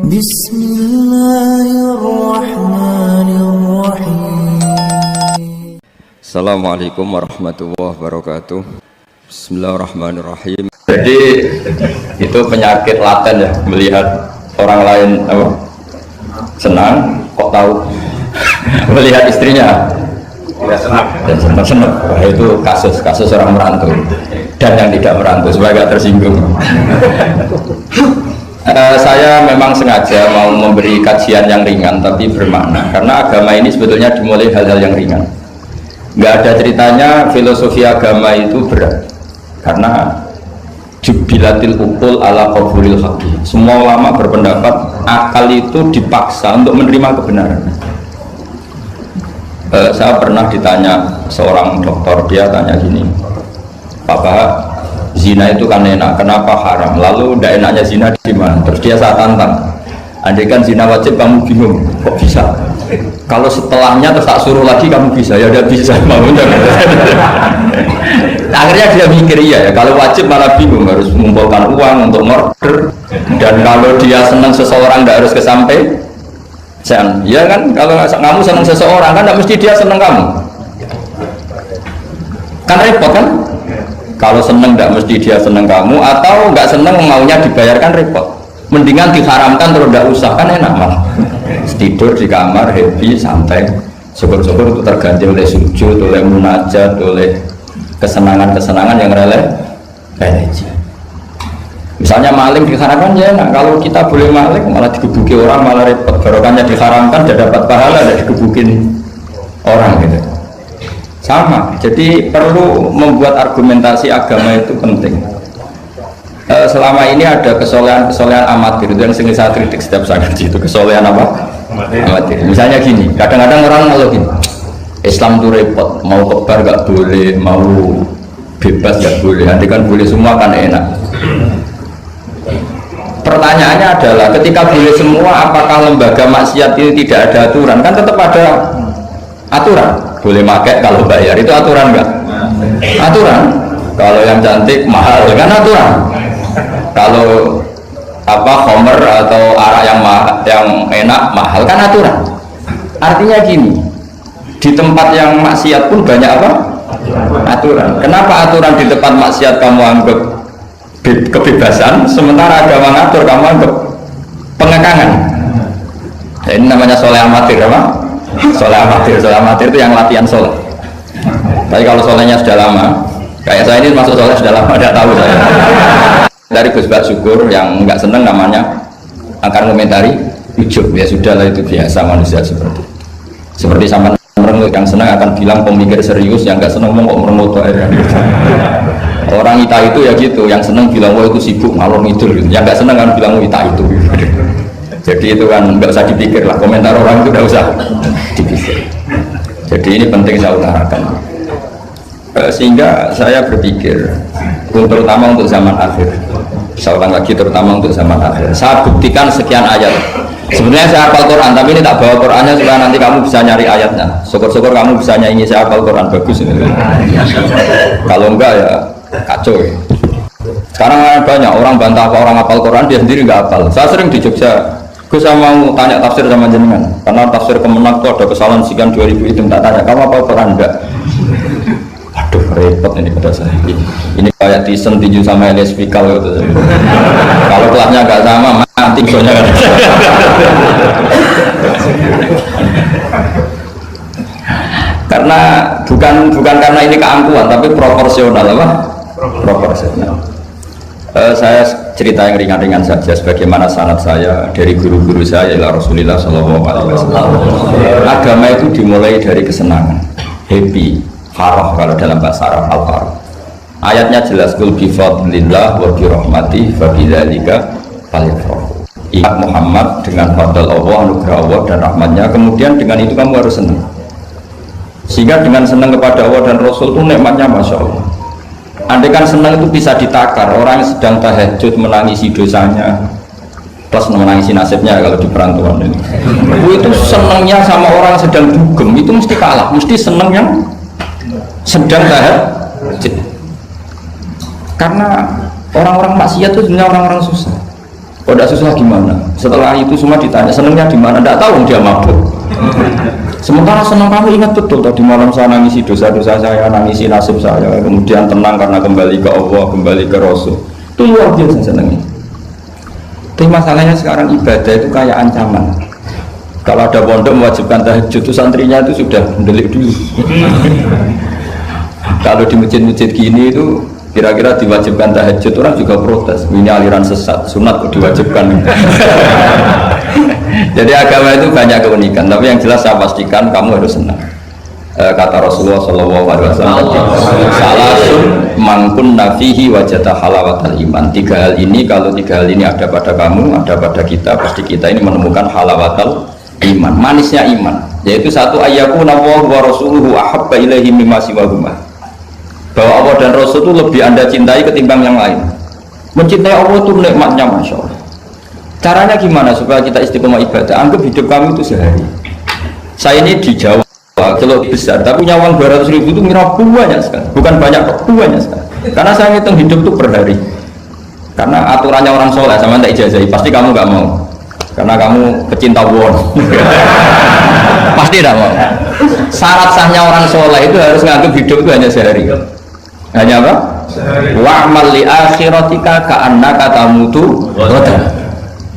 بسم الله الرحمن الرحيم. Assalamualaikum warahmatullahi wabarakatuh. Bismillahirrahmanirrahim. Jadi itu penyakit laten ya, melihat orang lain apa? Senang, kok tahu melihat istrinya tidak senang dan senang. Wah, itu kasus orang merantau dan yang tidak merantau supaya tidak tersinggung. Saya memang sengaja mau memberi kajian yang ringan tapi bermakna, karena agama ini sebetulnya dimulai hal-hal yang ringan. Nggak ada ceritanya filosofi agama itu berat, karena jubilatil ukul ala qabulil haqi. Semua ulama berpendapat akal itu dipaksa untuk menerima kebenaran. Saya pernah ditanya seorang dokter, dia tanya gini, Papa, zina itu kan enak, kenapa haram? Lalu tidak enaknya zina di mana? Terus dia saya tantang, andai kan zina wajib kamu bingung, kok bisa? Kalau setelahnya terus tak suruh lagi kamu bisa? Ya udah bisa, maunya. Akhirnya dia mikir iya ya, kalau wajib malah bingung, harus mengumpulkan uang untuk murder. Dan kalau dia senang seseorang tidak harus kesampaian, ya kan? Kalau kamu senang seseorang kan tidak mesti dia senang kamu, kan repot kan? Kalau seneng tidak mesti dia seneng kamu, atau nggak seneng maunya dibayarkan repot. Mendingan diharamkan terus tidak usah, kan enak malah. Tidur di kamar happy santai, syukur-syukur itu terganti oleh sujud, oleh munajat, oleh kesenangan-kesenangan yang religi. Misalnya maling diharamkan ya enak, kalau kita boleh maling malah digebuki orang malah repot. Barokahnya diharamkan tidak dapat pahala, tidak digebukin orang gitu. Sama, jadi perlu membuat argumentasi agama itu penting. Selama ini ada kesolehan amatir, itu yang sering saya kritik setiap saya ngaji itu, kesolehan apa? Amatir. Misalnya gini, kadang-kadang orang kalau gini, Islam itu repot, mau kebar gak boleh, mau bebas gak boleh, nanti kan boleh semua kan enak. Pertanyaannya adalah, ketika boleh semua, apakah lembaga maksiat ini tidak ada aturan? Kan tetap ada aturan. Boleh pakai kalau bayar, itu aturan enggak? Aturan. Kalau yang cantik mahal kan aturan. Kalau apa homer atau arak yang enak mahal kan aturan. Artinya gini, di tempat yang maksiat pun banyak apa? Aturan. Kenapa aturan di tempat maksiat kamu anggap kebebasan, sementara agama ngatur kamu anggap pengekangan? Nah, ini namanya soleh amatir apa? Soleh amatir itu yang latihan soleh. Tapi kalau solehnya sudah lama, kayak saya ini masuk soleh sudah lama, tidak tahu saya. Dari Gus Bak Syukur yang nggak seneng namanya akan komentari ujub, ya sudahlah itu biasa manusia seperti sama merengut. Yang senang akan bilang pemikir serius, yang nggak seneng ngomong kok merengut aja. Orang ita itu ya gitu, yang seneng bilang wah itu sibuk ngalor ngidul, yang nggak seneng kan bilang ita itu. Jadi itu kan nggak usah dipikir lah, komentar orang itu nggak usah dipikir. Jadi ini penting saya utarakan, sehingga saya berpikir terutama untuk zaman akhir. Saya ulang lagi, terutama untuk zaman akhir. Saya buktikan sekian ayat. Sebenarnya saya hafal Quran, tapi ini tak bawa Qurannya supaya nanti kamu bisa nyari ayatnya. Syukur-syukur kamu bisa nyanyi saya hafal Quran, bagus ini. Kalau enggak ya kacau ya. Sekarang banyak orang bantah apa orang hafal Quran, dia sendiri nggak hafal. Saya sering di Jogja, saya mau tanya tafsir sama jenengan, karena tafsir Kemenak itu ada kesalahan sekian 2000 itu, tak tanya kamu apa Quran enggak? Aduh repot ini pada saya. Ini kayak Tyson tinju sama Elias Pikal gitu. Kalau kelasnya enggak sama mati soalnya kan. Karena bukan karena ini keangkuhan, tapi proporsional apa? Proporsional. Saya cerita yang ringan-ringan saja, sebagaimana sanad saya dari guru-guru saya ila Rasulullah SAW. Agama itu dimulai dari kesenangan, happy, farah kalau dalam bahasa Arab, al-farah. Ayatnya jelas, qul bi fadlillah wa bi rahmatihi fa bidzalika falyafrahu. Ingat Muhammad dengan fadl Allah, anugerah Allah dan rahmatnya, kemudian dengan itu kamu harus senang. Sehingga dengan senang kepada Allah dan Rasul itu nikmatnya Masya Allah. Andai kan senang itu bisa ditakar, orang yang sedang tahajud menangisi dosanya plus menangisi nasibnya kalau di perantauan ini. Itu senangnya sama orang sedang dugem itu mesti kalah, mesti senang yang sedang tahajud. Karena orang-orang maksiat itu sebenarnya orang-orang susah. Kalau tidak susah gimana? Setelah itu semua ditanya senangnya di mana? Tidak tahu dia mabuk. Sementara senang kamu ingat betul tadi malam saya nangisi dosa-dosa saya, nangisi nasib saya, kemudian tenang karena kembali ke Allah, kembali ke Rasul. Itu luar biasa senangnya. Tapi masalahnya sekarang ibadah itu kayak ancaman. Kalau ada pondok mewajibkan tahajud, itu santrinya itu sudah mendelik dulu. Kalau di masjid-masjid gini itu kira-kira diwajibkan tahajud, orang juga protes. Ini aliran sesat, sunat kok diwajibkan. Jadi agama itu banyak keunikan, tapi yang jelas saya pastikan kamu harus senang. Kata Rasulullah SAW, salasun mangkun nafihi wajata halawatal iman. 3 hal ini, kalau 3 hal ini ada pada kamu, ada pada kita, pasti kita ini menemukan halawatal iman, manisnya iman. Yaitu satu, ayyakuna Allahu wa rasuluhu ahabba ilaihi mimma siwahuma. Bahwa Allah dan Rasul itu lebih Anda cintai ketimbang yang lain. Mencintai Allah itu nikmatnya Masya Allah. Caranya gimana supaya kita istiqomah ibadah? Anggap hidup kami itu sehari. Saya ini di Jawa, kalau besar, tapi punya uang 200.000 itu mirip banyak sekali. Bukan banyak, banyak sekali. Karena saya ngitung hidup itu per hari. Karena aturannya orang soleh, sama tak ijazahi, pasti kamu nggak mau. Karena kamu kecinta won. Pasti tidak mau. Syarat sahnya orang soleh itu harus nganggap hidup itu hanya sehari. Hanya apa? Wa'mal li akhiratika ka'annaka tamutu ghadan.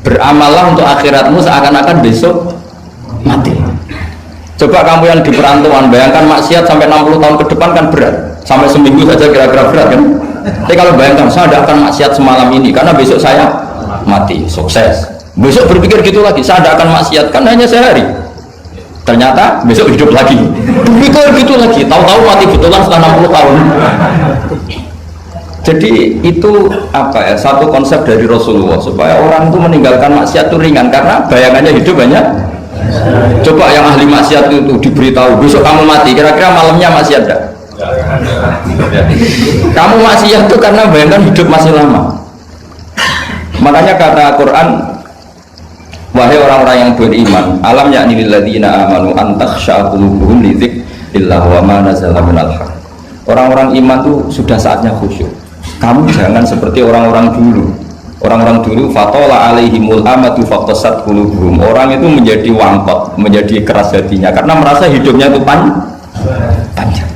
Beramallah untuk akhiratmu seakan-akan besok mati. Coba kamu yang di perantauan, bayangkan maksiat sampai 60 tahun ke depan kan berat. Sampai seminggu saja kira-kira berat kan. Tapi kalau bayangkan saya tidak akan maksiat semalam ini karena besok saya mati, sukses. Besok berpikir gitu lagi, saya tidak akan maksiat kan hanya sehari. Ternyata besok hidup lagi. Berpikir gitu lagi, tahu-tahu mati betulan setelah 60 tahun. Jadi itu apa ya, satu konsep dari Rasulullah supaya orang itu meninggalkan maksiat itu ringan karena bayangannya hidup banyak. Coba yang ahli maksiat itu diberitahu besok kamu mati, kira-kira malamnya masih ada? Kamu maksiat itu karena bayangkan hidup masih lama. Makanya kata Quran, wahai orang-orang yang beriman, alam yakni lilladzina amanu an takhsha'a qulubuhum li dzikrillah wa ma nazala minal haqq. Orang-orang iman itu sudah saatnya khusyuk. Kamu jangan seperti orang-orang dulu. Orang-orang dulu fatola alaihimul amatu faqtasat qulubuhum. Orang itu menjadi wangkot, menjadi keras hatinya karena merasa hidupnya itu panjang.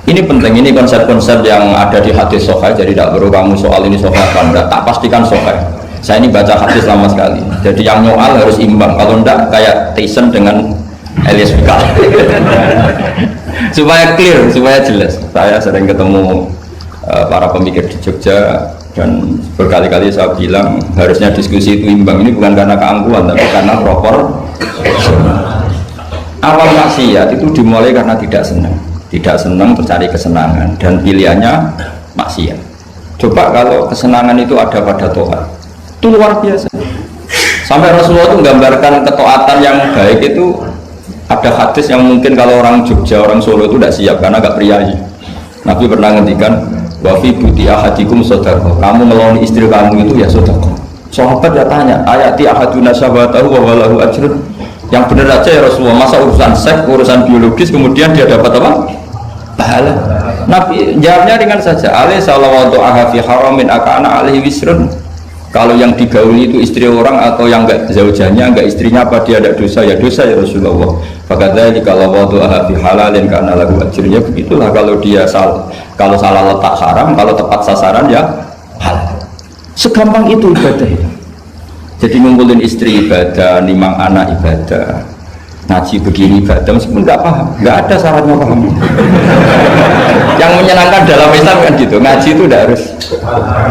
Ini penting, ini konsep-konsep yang ada di hadis sahih. Jadi tidak perlu kamu soal ini sahih apa enggak, tak pastikan sahih. Saya ini baca hadis lama sekali. Jadi yang nyoal harus imbang. Kalau enggak kayak Tyson dengan Elias Pikal. Supaya clear, supaya jelas. Saya sering ketemu para pemikir di Jogja dan berkali-kali saya bilang harusnya diskusi itu imbang. Ini bukan karena keangkuhan tapi karena proper. Awal maksiat itu dimulai karena tidak senang tercari kesenangan dan pilihannya maksiat. Coba kalau kesenangan itu ada pada taat, itu luar biasa. Sampai Rasulullah itu menggambarkan ketaatan yang baik itu ada hadis yang mungkin kalau orang Jogja, orang Solo itu tidak siap karena agak priayi. Nabi pernah ngendikan, wa fi buti ahadikum sedekah. Kamu ngeloni istri kamu itu ya sedekah. Sahabat ya tanya, ayati ahaduna syahwatahu wa walahu ajrun. Yang benar aja ya Rasulullah, masa urusan seks, urusan biologis kemudian dia dapat apa? Pahala. Nabi jawabnya ringan saja, alaihi salawatu aha fi haramin akana alaihi wisrun. Kalau yang digauli itu istri orang atau yang enggak zaujanya, enggak istrinya, apa dia ada dosa? Ya dosa ya Rasulullah. Fakadzalika kalau waktu fi halalin karena lagu ajrnya begitulah kalau dia kalau salah letak haram, kalau tepat sasaran ya halal. Segampang itu ibadah. Jadi ngumpulin istri ibadah, nimang anak ibadah, ngaji begini ibadah meskipun enggak paham, enggak ada syaratnya paham. Yang menyenangkan dalam Islam kan gitu, ngaji itu udah harus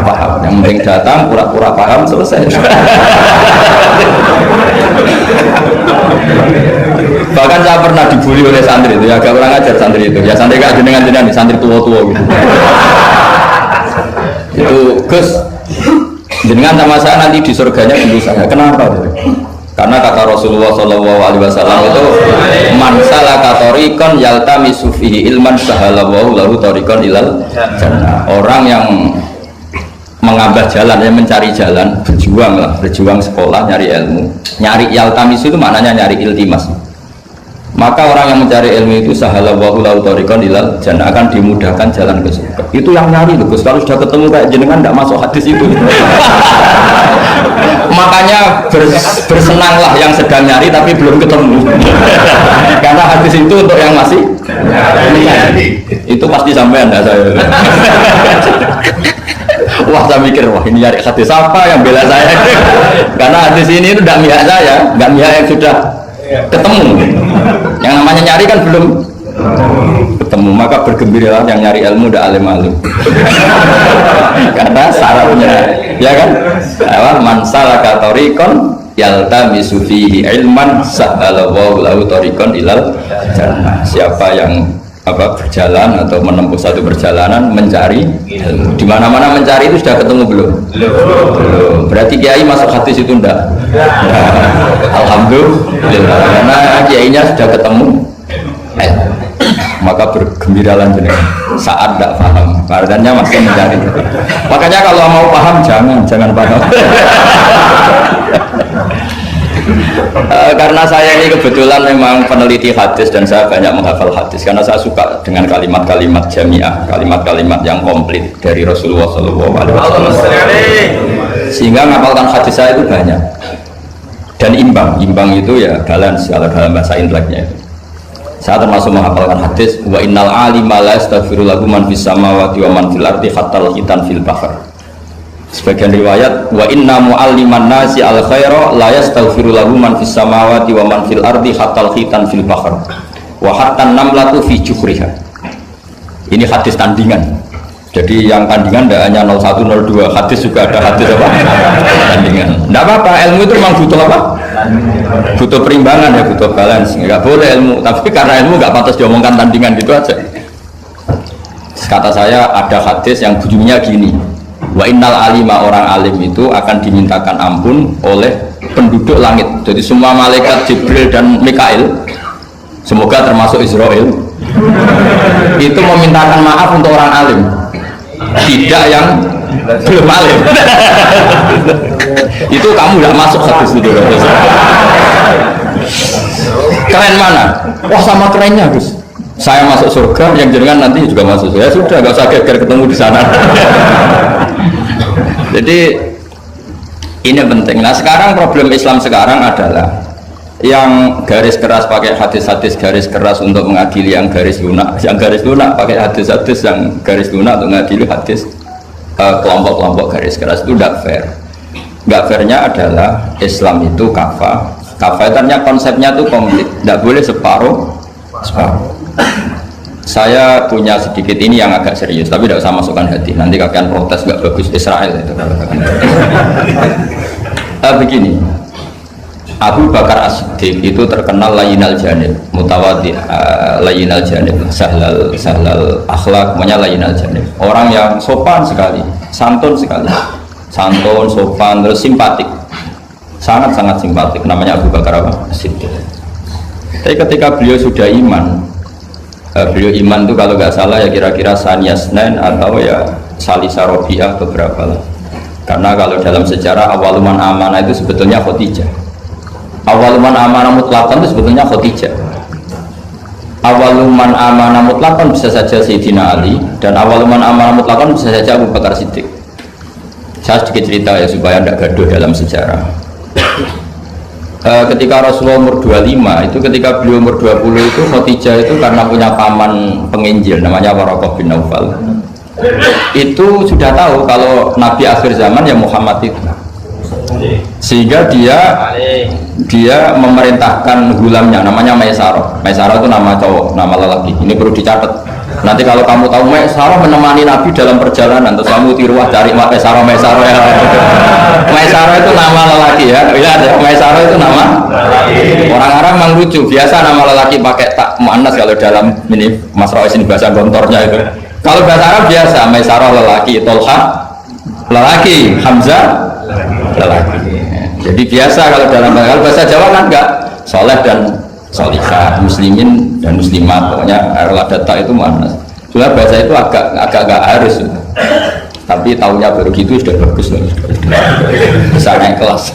paham. Yang penting datang pura-pura paham selesai. Bahkan saya pernah dibully oleh santri itu, ya agak kurang ajar santri itu. Ya santri gak jenengan nih santri tua-tua gitu. Itu Gus, jenengan sama saya nanti di surganya tunggu saya. Kenapa? Karena kata Rasulullah SAW itu man salaka tariqan yaltamisu fihi ilman sahalallahu lahu tariqan ilal jannah. Orang yang mengambil jalan, yang mencari jalan, berjuang sekolah, nyari ilmu. Nyari yaltamis itu maknanya nyari iltimas. Maka orang yang mencari ilmu itu sahalallahu lahu thariqan ilal jannah, akan dimudahkan jalan ke surga. Itu yang nyari loh Gus. Kalau sudah ketemu kayak jenengan tidak masuk hadis itu. Makanya bersenanglah yang sedang nyari tapi belum ketemu. Karena hadis itu untuk yang masih nyari. Itu pasti sampai Anda saya. Wah, saya mikir, wah ini nyari hadis apa yang bela saya? Karena hadis ini itu tidak mihak saya, tidak mihak yang sudah ketemu. Yang namanya nyari kan belum ketemu, maka bergembiralah yang nyari ilmu udah alim-alim. Karena syaratnya, ya kan? Man salaka thariqan yaltamisu fihi ilman sahalallahu lahu thariqan ilal jannah. Siapa yang berjalan atau menempuh satu perjalanan mencari ilmu, di mana-mana mencari itu sudah ketemu belum? Belum. Berarti kiai masuk hadis itu enggak? Alhamdulillah, karena kiainya sudah ketemu. Maka bergembiralah jenengan saat tidak paham, artinya masih mencari. Makanya kalau mau paham jangan paham. Karena saya ini kebetulan memang peneliti hadis dan saya banyak menghafal hadis karena saya suka dengan kalimat-kalimat jamiah, kalimat-kalimat yang komplit dari Rasulullah SAW. Sehingga ngapalkan hadis saya itu banyak dan imbang itu ya balance kalau dalam bahasa inteleknya. Saya termasuk menghafalkan hadis wa innal alima la yastaghfiru lahu man fis samawati wa man fil ardi hatta al-hitan fil bahr. Sebagian riwayat wa inna mu'alliman nasi al khaira la yastaghfiru lahu man fis samawati wa man fil ardi hatta al-hitan fil bahr wa hatta an-namlatu fi juhriha. Ini hadis tandingan. Jadi yang tandingan tidak hanya 01 02, hadis juga ada hadis apa? Tandingan. Tidak apa-apa, ilmu itu memang butuh apa? Butuh perimbangan ya, butuh balance. Enggak boleh ilmu, tapi karena ilmu enggak pantas diomongkan tandingan gitu aja. Kata saya ada hadis yang bunyinya gini. Wa innal alima, orang alim itu akan dimintakan ampun oleh penduduk langit. Jadi semua malaikat Jibril dan Mikail, semoga termasuk Israel, itu memintakan maaf untuk orang alim, tidak yang belum alim. Itu kamu tidak masuk hadis itu. Keren mana? Wah, sama kerennya Gus. Saya masuk surga, yang jenengan nanti juga masuk. Ya sudah, nggak usah geger ketemu di sana. Jadi ini penting. Nah sekarang problem Islam sekarang adalah yang garis keras pakai hadis-hadis garis keras untuk mengadili yang garis lunak pakai hadis-hadis yang garis lunak untuk mengadili hadis kelompok-kelompok garis keras. Itu tidak fair. Nggak fairnya adalah Islam itu kafatarnya konsepnya itu komplit, tidak boleh separuh. Saya punya sedikit ini yang agak serius, tapi tidak usah masukkan hati. Nanti kalian protes nggak bagus Israel itu. Begini, Abu Bakar As-Siddiq itu terkenal layinal janib, mutawaddi, layinal janib, sahlal akhlak, namanya layinal janib. Orang yang sopan sekali, santun sekali, santun, sopan, terus simpatik, sangat-sangat simpatik. Namanya Abu Bakar As-Siddiq. Tapi ketika beliau sudah iman, beliau iman itu kalau nggak salah ya kira-kira Saniyasnen atau ya Salisa Robiah beberapa lah. Karena kalau dalam sejarah awaluman amanah itu sebetulnya Khadijah. Awaluman amanah mutlaqan itu sebetulnya Khadijah. Awaluman amanah mutlaqan bisa saja Sayyidina Ali, dan awaluman amanah mutlaqan bisa saja Abu Bakar Siddiq. Saya sedikit cerita ya supaya tidak gaduh dalam sejarah. Ketika Rasulullah umur 25 itu, ketika beliau umur 20 itu Khadijah itu karena punya paman penginjil namanya Waraqah bin Naufal, itu sudah tahu kalau Nabi akhir zaman ya Muhammad itu, sehingga dia memerintahkan gulamnya namanya Maisarah. Maisarah itu nama cowok, nama lelaki. Ini perlu dicatat. Nanti kalau kamu tahu Maisarah menemani Nabi dalam perjalanan, terus kamu tiruah cari Maisarah ya. Maisarah itu nama lelaki ya. Lihat ya, Maisarah itu nama. Orang-orang memang lucu. Biasa nama lelaki pakai tak muannas kalau dalam ini Mas Rawis ini bahasa gontornya itu. Kalau bahasa Arab biasa Maisarah lelaki, Tolha lelaki, Hamzah lelaki. Jadi biasa kalau dalam bahasa Jawa kan enggak, soleh dan solihah, muslimin dan muslimat, pokoknya data itu muannas. Cuma bahasa itu agak harus, tapi tahunya baru gitu sudah bagus loh, besar naik kelas.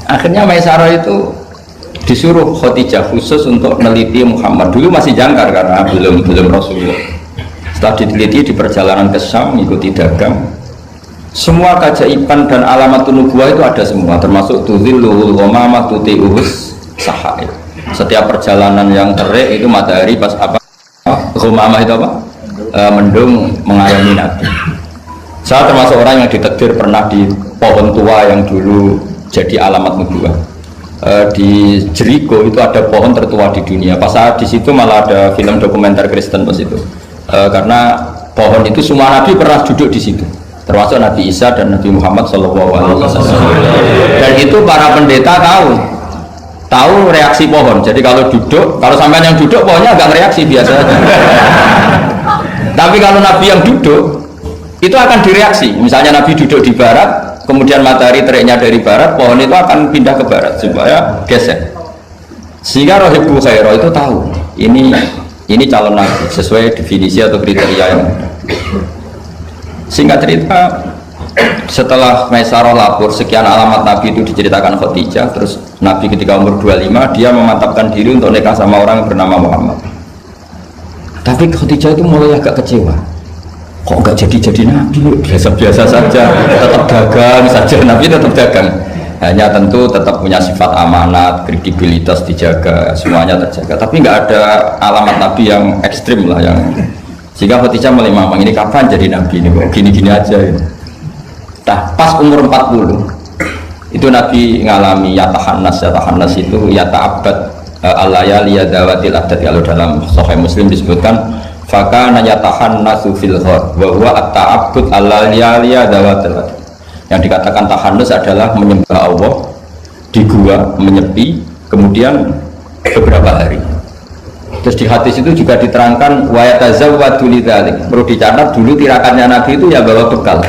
Akhirnya Maisarah itu disuruh Khadijah khusus untuk meneliti Muhammad. Dulu masih jangkar karena belum Rasulullah. Setelah diteliti di perjalanan ke Syam mengikuti dagang, semua keajaiban dan alamat nubuwah itu ada semua, termasuk tudzillul ghamamah tuti'us sahaib. Setiap perjalanan yang terik itu matahari pas apa? Ghamamah itu apa? Mendung mengayomi Nabi. Saya termasuk orang yang ditakdir pernah di pohon tua yang dulu jadi alamat nubuwah. Di Jericho itu ada pohon tertua di dunia. Pas saat di situ malah ada film dokumenter Kristen pas itu. Karena pohon itu semua Nabi pernah duduk di situ, termasuk Nabi Isa dan Nabi Muhammad SAW. Dan itu para pendeta tahu reaksi pohon. Jadi kalau sampai yang duduk pohonnya agak reaksi biasa aja. Tapi kalau Nabi yang duduk itu akan direaksi. Misalnya Nabi duduk di barat, kemudian matahari teriknya dari barat, pohon itu akan pindah ke barat supaya geser. Sehingga Rohibul Khairah itu tahu ini calon Nabi sesuai definisi atau kriteria yang ada. Singkat cerita, setelah Maisarah lapor sekian alamat Nabi itu diceritakan Khadijah, terus Nabi ketika umur 25 dia memantapkan diri untuk nikah sama orang yang bernama Muhammad. Tapi Khadijah itu mulai agak kecewa, kok nggak jadi Nabi, biasa-biasa saja, tetap dagang saja, Nabi tetap dagang, hanya tentu tetap punya sifat amanat, kredibilitas dijaga, semuanya terjaga, tapi nggak ada alamat Nabi yang ekstrim lah, yang sehingga Khadijah mulai mamang, ini kapan jadi Nabi ini, kok gini-gini aja ini. Nah pas umur 40 itu Nabi ngalami yatahannas itu yata'abbad al-layali yadawatil adat. Kalau dalam Sahih Muslim disebutkan fakana yatahannasu fil ghar wa huwa at-ta'abbud al-layali yadawatil adat. Yang dikatakan tahannus adalah menyembah Allah di gua, menyepi, kemudian beberapa hari. Terus di hadis itu juga diterangkan wa yatazawwadu lidzalik. Perlu dicatat dulu tirakannya Nabi itu ya bawa bekal,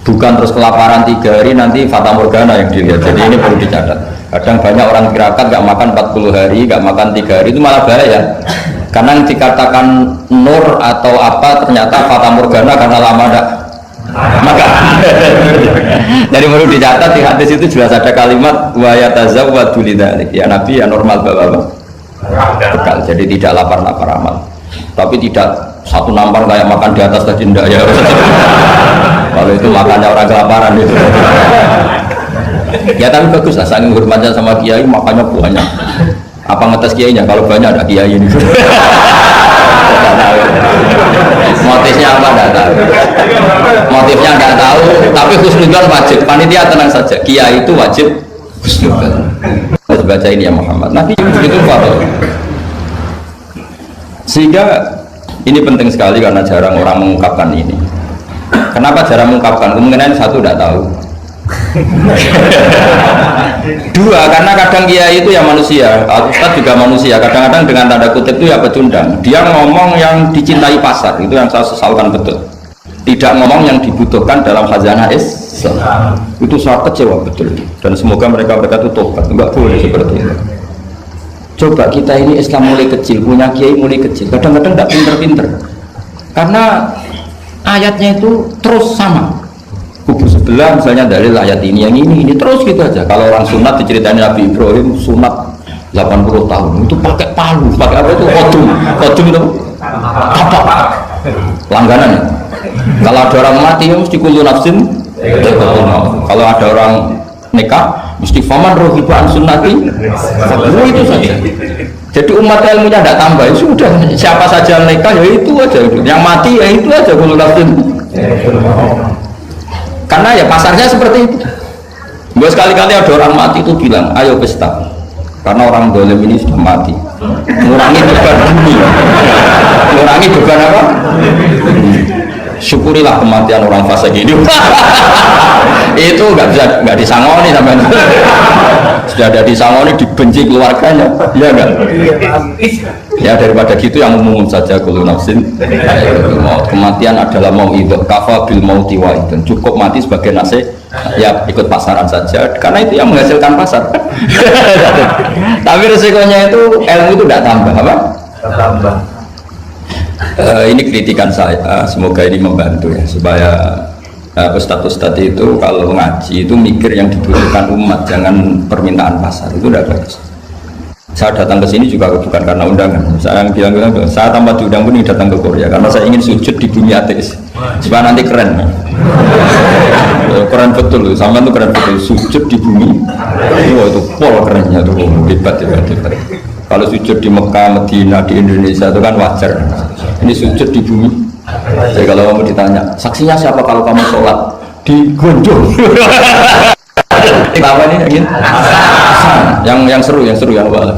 bukan terus kelaparan 3 hari nanti fata morgana yang dilihat. Jadi ini perlu dicatat. Kadang banyak orang tirakat gak makan 40 hari, gak makan 3 hari, itu malah bahaya. Karena yang dikatakan nur atau apa ternyata fata morgana karena lama gak maka. Jadi perlu dicatat di hadis itu jelas ada kalimat wa yatazawwadu lidzalik. Ya Nabi ya normal bawa bekal, jadi tidak lapar-lapar amat. Tapi tidak satu nampar kayak makan di atas tadi, enggak ya. Kalau itu makannya orang kelaparan itu. Ya tapi bagus lah, saking hormatnya sama kiai makannya banyak. Apa ngetes kiainya? Kalau banyak ada kiai ini. Motifnya apa enggak tahu. Motifnya enggak tahu, tapi husnudzon wajib. Panitia tenang saja, kiai itu wajib husnudzon. Harus baca ini ya Muhammad. Nabi itu farol. Sehingga ini penting sekali karena jarang orang mengungkapkan ini. Kenapa jarang mengungkapkan? Kemungkinan satu tidak tahu. Dua, karena kadang kiai itu ya manusia, Ustaz juga manusia. Kadang-kadang dengan tanda kutip itu ya pecundang. Dia ngomong yang dicintai pasar, itu yang saya sesalkan betul. Tidak ngomong yang dibutuhkan dalam khazanah Islam. Itu saya kecewa betul. Dan semoga mereka itu tobat. Enggak boleh seperti itu. Coba kita ini Islam mulai kecil, punya kiai mulai kecil, kadang-kadang tidak pinter-pinter karena ayatnya itu terus sama, kubu sebelah misalnya dalil ayat ini, yang ini terus gitu aja. Kalau orang sunat diceritain Nabi Ibrahim sunat 80 tahun itu pakai palu, pakai apa itu, kodum itu apa langganan ya. Kalau ada orang mati ya mesti kullu nafsin, kalau ada orang nikah mesti faman rohibaan sunnati, itu saja. Jadi umat ilmunya tidak tambah, ya sudah, siapa saja nikah ya itu aja, yang mati ya itu aja kullu nafsin. Karena ya pasarnya seperti itu. Buat sekali-kali ada orang mati itu bilang ayo pesta, karena orang dolim ini sudah mati, ngurangi beban bumi, ngurangi beban apa? Syukurilah kematian orang fase gini. Itu nggak disangoni sampai sudah ada disangoni, dibenci keluarganya, ya enggak? Ya daripada gitu yang umum saja, kullu nafsin kematian adalah mau itu kafa bil mauti wa itu cukup mati sebagai nasihat, ya ikut pasaran saja karena itu yang menghasilkan pasar. Tapi resikonya itu ilmu itu tidak tambah apa? Tambah. Ini kritikan saya, semoga ini membantu ya supaya ustadz-ustadz itu kalau ngaji itu mikir yang dibutuhkan umat, jangan permintaan pasar, itu udah bagus. Saya datang ke sini juga bukan karena undangan. Saya bilang saya tanpa diundang pun ini datang ke Korea karena saya ingin sujud di bumi ateis supaya nanti keren. Keren betul, sama itu keren betul, sujud di bumi. Wah itu pol kerennya tuh, hebat. Kalau sujud di Mekah, Medina, di Indonesia itu kan wajar. Ini sujud di bumi. Jadi kalau kamu ditanya, saksinya siapa kalau kamu sholat di Gondong? Apa ini yang seru yang awal.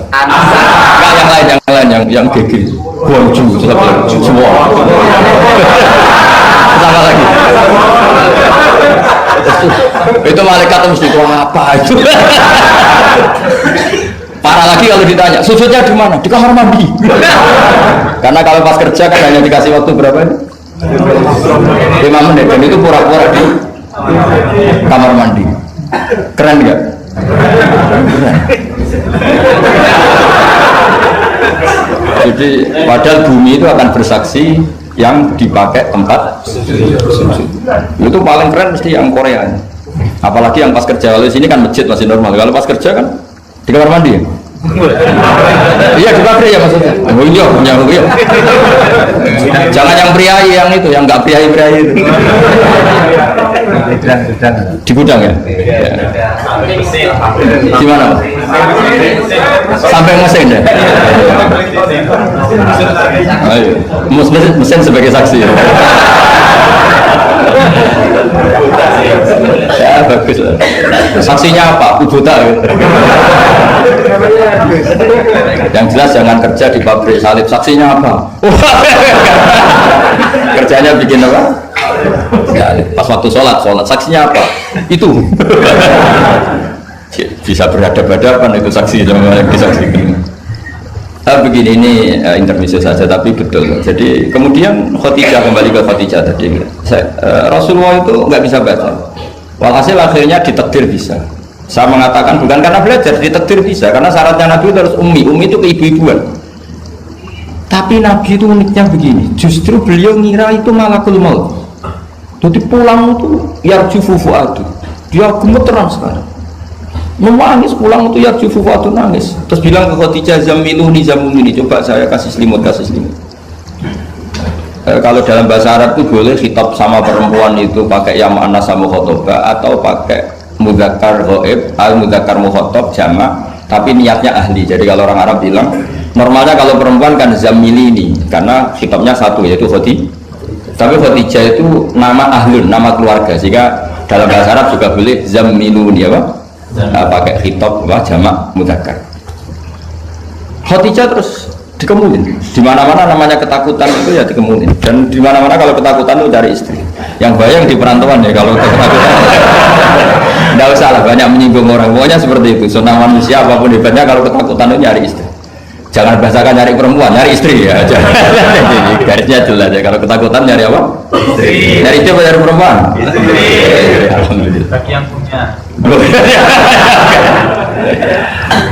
Enggak yang lain yang gigi. Gwangju semua. Sama lagi. Itu malaikat mesti itu apa itu? Parah lagi kalau ditanya, sujudnya di mana? Di kamar mandi. Karena kalau pas kerja kan hanya dikasih waktu berapa ini? 5 menit dan itu pura-pura di kamar mandi. Keren nggak? Keren. Jadi padahal bumi itu akan bersaksi yang dipakai tempat sujud. Itu paling keren mesti yang Korea. Apalagi yang pas kerja. Kalau sini kan masjid masih normal. Kalau pas kerja kan di kamar mandi. Iya di pabrik ya maksudnya. Oh iya. Jangan yang priai yang itu, yang nggak priai itu. Di gudang ya? Di mana? Sampai mesin ya? Ayo, mesin sebagai saksi. Ya bagus. Saksinya apa? Ubota. Yang jelas jangan kerja di pabrik salib. Saksinya apa? Kerjanya bikin apa? Ya, pas waktu sholat saksinya apa? Itu bisa berhadapan-hadapan itu saksi sama yang disaksikan. Begini ini intermezzo saja tapi betul. Jadi kemudian Khadijah, kembali ke Khadijah tadi. Rasulullah itu nggak bisa baca. Walhasil akhirnya ditakdir bisa. Saya mengatakan bukan karena belajar, ditakdir bisa karena syaratnya Nabi itu harus ummi itu keibu-ibuan. Tapi Nabi itu uniknya begini, justru beliau ngira itu malakul maut. Jadi pulang itu yarju fufuadu, dia gemeteran sekali. Menangis pulang itu yarju fufuadu, nangis. Terus bilang ke Khadijah, zamiluni, coba saya kasih selimut. Kalau dalam bahasa Arab itu boleh khitab sama perempuan itu pakai ya mu'annas sama khotobah atau pakai mudzakkar ghaib al mudzakkar mukhatab jamak, tapi niatnya ahli. Jadi kalau orang Arab bilang normalnya kalau perempuan kan zamilini karena khitabnya satu yaitu Khadijah. Tapi Khadijah itu nama ahlun, nama keluarga. Jika dalam bahasa Arab juga boleh zamiluni apa? Pakai khitab jamak mudzakkar. Khadijah terus dikemulin. Di mana-mana namanya ketakutan itu ya dikemulin. Dan di mana-mana kalau ketakutan itu cari istri. Yang bayang di perantauan ya kalau ketakutan. Tidak usah lah banyak menyinggung orang. Pokoknya seperti itu. Sunnah manusia apapun hebatnya kalau ketakutan itu nyari istri. Jangan bahasakan nyari perempuan, nyari istri ya. Jadi garisnya jelas ya. Kalau ketakutan nyari apa? Istri. Nyari istri apa nyari perempuan? Istri. Alhamdulillah. Bagi yang punya.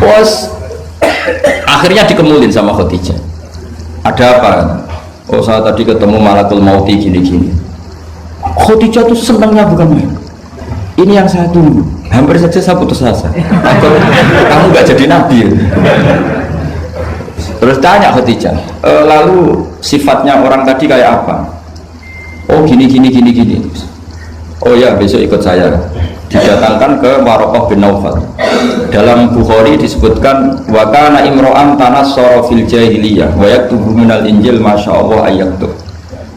Bos. Akhirnya dikemulin sama Khadijah. Ada apa? Oh saya tadi ketemu malakul mauti gini-gini. Khadijah tuh senangnya bukan main. Ini yang saya tunggu. Hampir saja saya putus asa. Kamu nggak jadi nabi. Terus tanya Khadijah, lalu sifatnya orang tadi kayak apa? Oh gini. Oh ya besok ikut saya. Didatangkan ke Waraqah bin Naufal. Dalam Bukhari disebutkan wa kana imro'an tanassara fil jahiliyah wa yaktubu minal injil masyaallah ayaktub.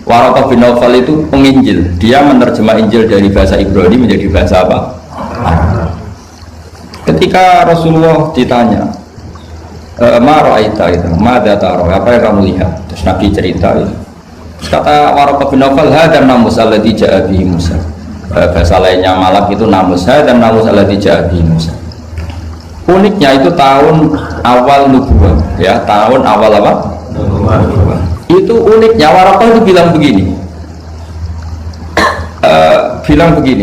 Waraqah bin Naufal itu penginjil. Dia menerjemah Injil dari bahasa Ibrani menjadi bahasa apa? Ketika Rasulullah ditanya, ma ra'aita itu, madza tara? Apa yang kamu lihat? Terus Nabi cerita itu. Terus kata Waraqah bin Naufal, hadzal namus alladzi ja'a bihi Musa. Bahasa lainnya malak itu namus dan namus alladzi ja'a bihi Musa. Uniknya itu tahun awal nubuwah ya, tahun awal apa? Nubuwah. Itu uniknya Waraqah itu bilang begini.